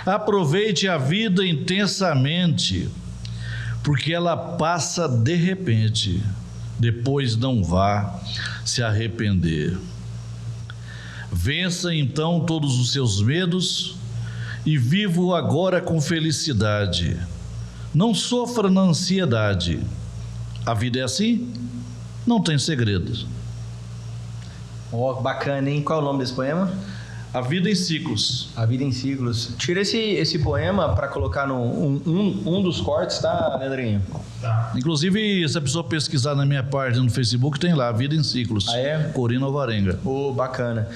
Aproveite a vida intensamente, porque ela passa de repente. Depois não vá se arrepender. Vença então todos os seus medos e viva agora com felicidade. Não sofra na ansiedade. A vida é assim, não tem segredos. Bacana, hein? Qual é o nome desse poema? A vida em ciclos. A vida em ciclos. Tira esse poema para colocar um dos cortes, tá, Leandrinho? Tá. Inclusive, se a pessoa pesquisar na minha página no Facebook, tem lá, A Vida em Ciclos. Ah, é? Corino Alvarenga. Bacana.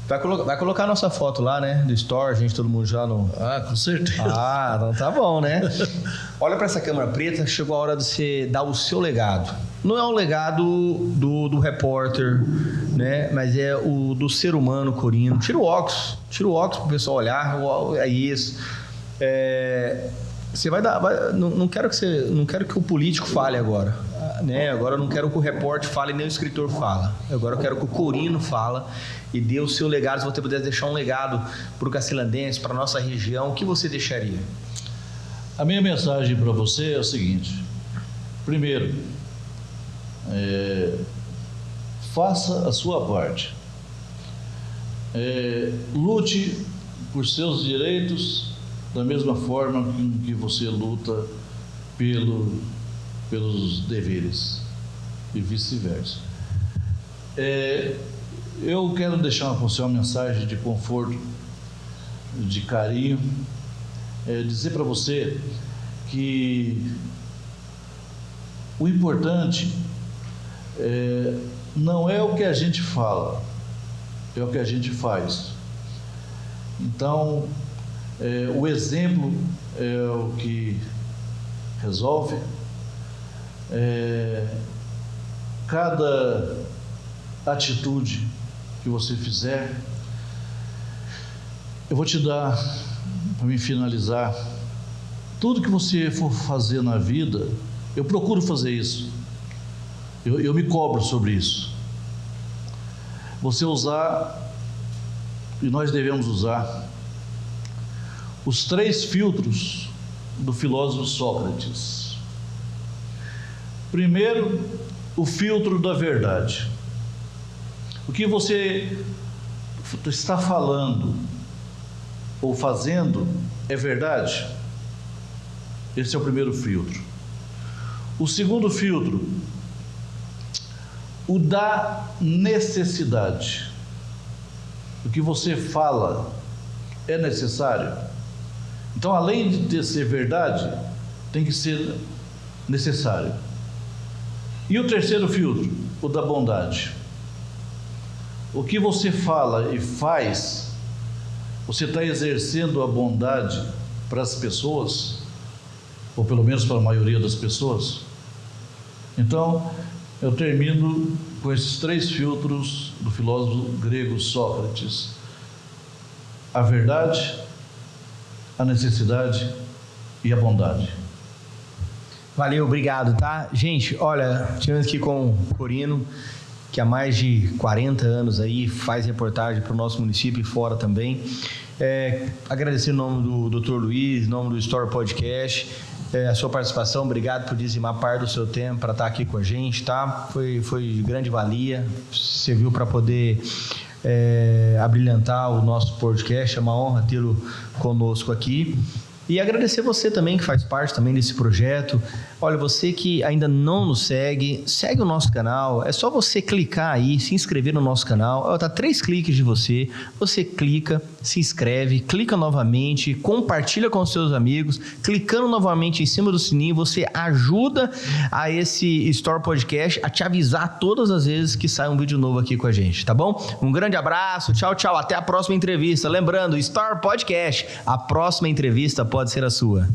Vai colocar a nossa foto lá, né? Do store, gente, todo mundo já no... Com certeza. Então tá bom, né? Olha para essa câmera preta, chegou a hora de você dar o seu legado. Não é o legado do repórter, né? Mas é o do ser humano, Corino. Tira o óculos pro pessoal olhar. É isso. Você vai dar... Não quero que o político fale agora, né? Agora eu não quero que o repórter fale nem o escritor fala. Agora eu quero que o Corino fala e dê o seu legado. Se você pudesse deixar um legado para o cacilandense, para a nossa região, o que você deixaria? A minha mensagem para você é o seguinte. Primeiro, faça a sua parte. Lute por seus direitos da mesma forma que você luta pelos deveres e vice-versa. Eu quero deixar para você uma mensagem de conforto, de carinho, dizer para você que o importante não é o que a gente fala, é o que a gente faz. Então, o exemplo é o que resolve. Cada atitude que você fizer, eu vou te dar, para me finalizar, tudo que você for fazer na vida, eu procuro fazer isso, eu me cobro sobre isso. Você usar, e nós devemos usar, os 3 filtros do filósofo Sócrates. Primeiro, o filtro da verdade. O que você está falando ou fazendo é verdade? Esse é o primeiro filtro. O segundo filtro, o da necessidade. O que você fala é necessário? Então, além de ser verdade, tem que ser necessário. E o terceiro filtro, o da bondade. O que você fala e faz, você está exercendo a bondade para as pessoas, ou pelo menos para a maioria das pessoas? Então, eu termino com esses 3 filtros do filósofo grego Sócrates: a verdade, a necessidade e a bondade. Valeu, obrigado, tá? Gente, olha, estivemos aqui com o Corino, que há mais de 40 anos aí faz reportagem para o nosso município e fora também. Agradecer em nome do Dr. Luiz, em nome do Story Podcast, a sua participação. Obrigado por dizimar parte do seu tempo para estar aqui com a gente, tá? Foi de grande valia, serviu para poder abrilhantar o nosso podcast. É uma honra tê-lo conosco aqui. E agradecer você também que faz parte também desse projeto. Olha, você que ainda não nos segue, segue o nosso canal. É só você clicar aí, se inscrever no nosso canal. Tá 3 cliques de você. Você clica, se inscreve, clica novamente, compartilha com os seus amigos. Clicando novamente em cima do sininho, você ajuda a esse Story Podcast a te avisar todas as vezes que sai um vídeo novo aqui com a gente, tá bom? Um grande abraço, tchau, tchau. Até a próxima entrevista. Lembrando, Story Podcast, a próxima entrevista pode ser a sua.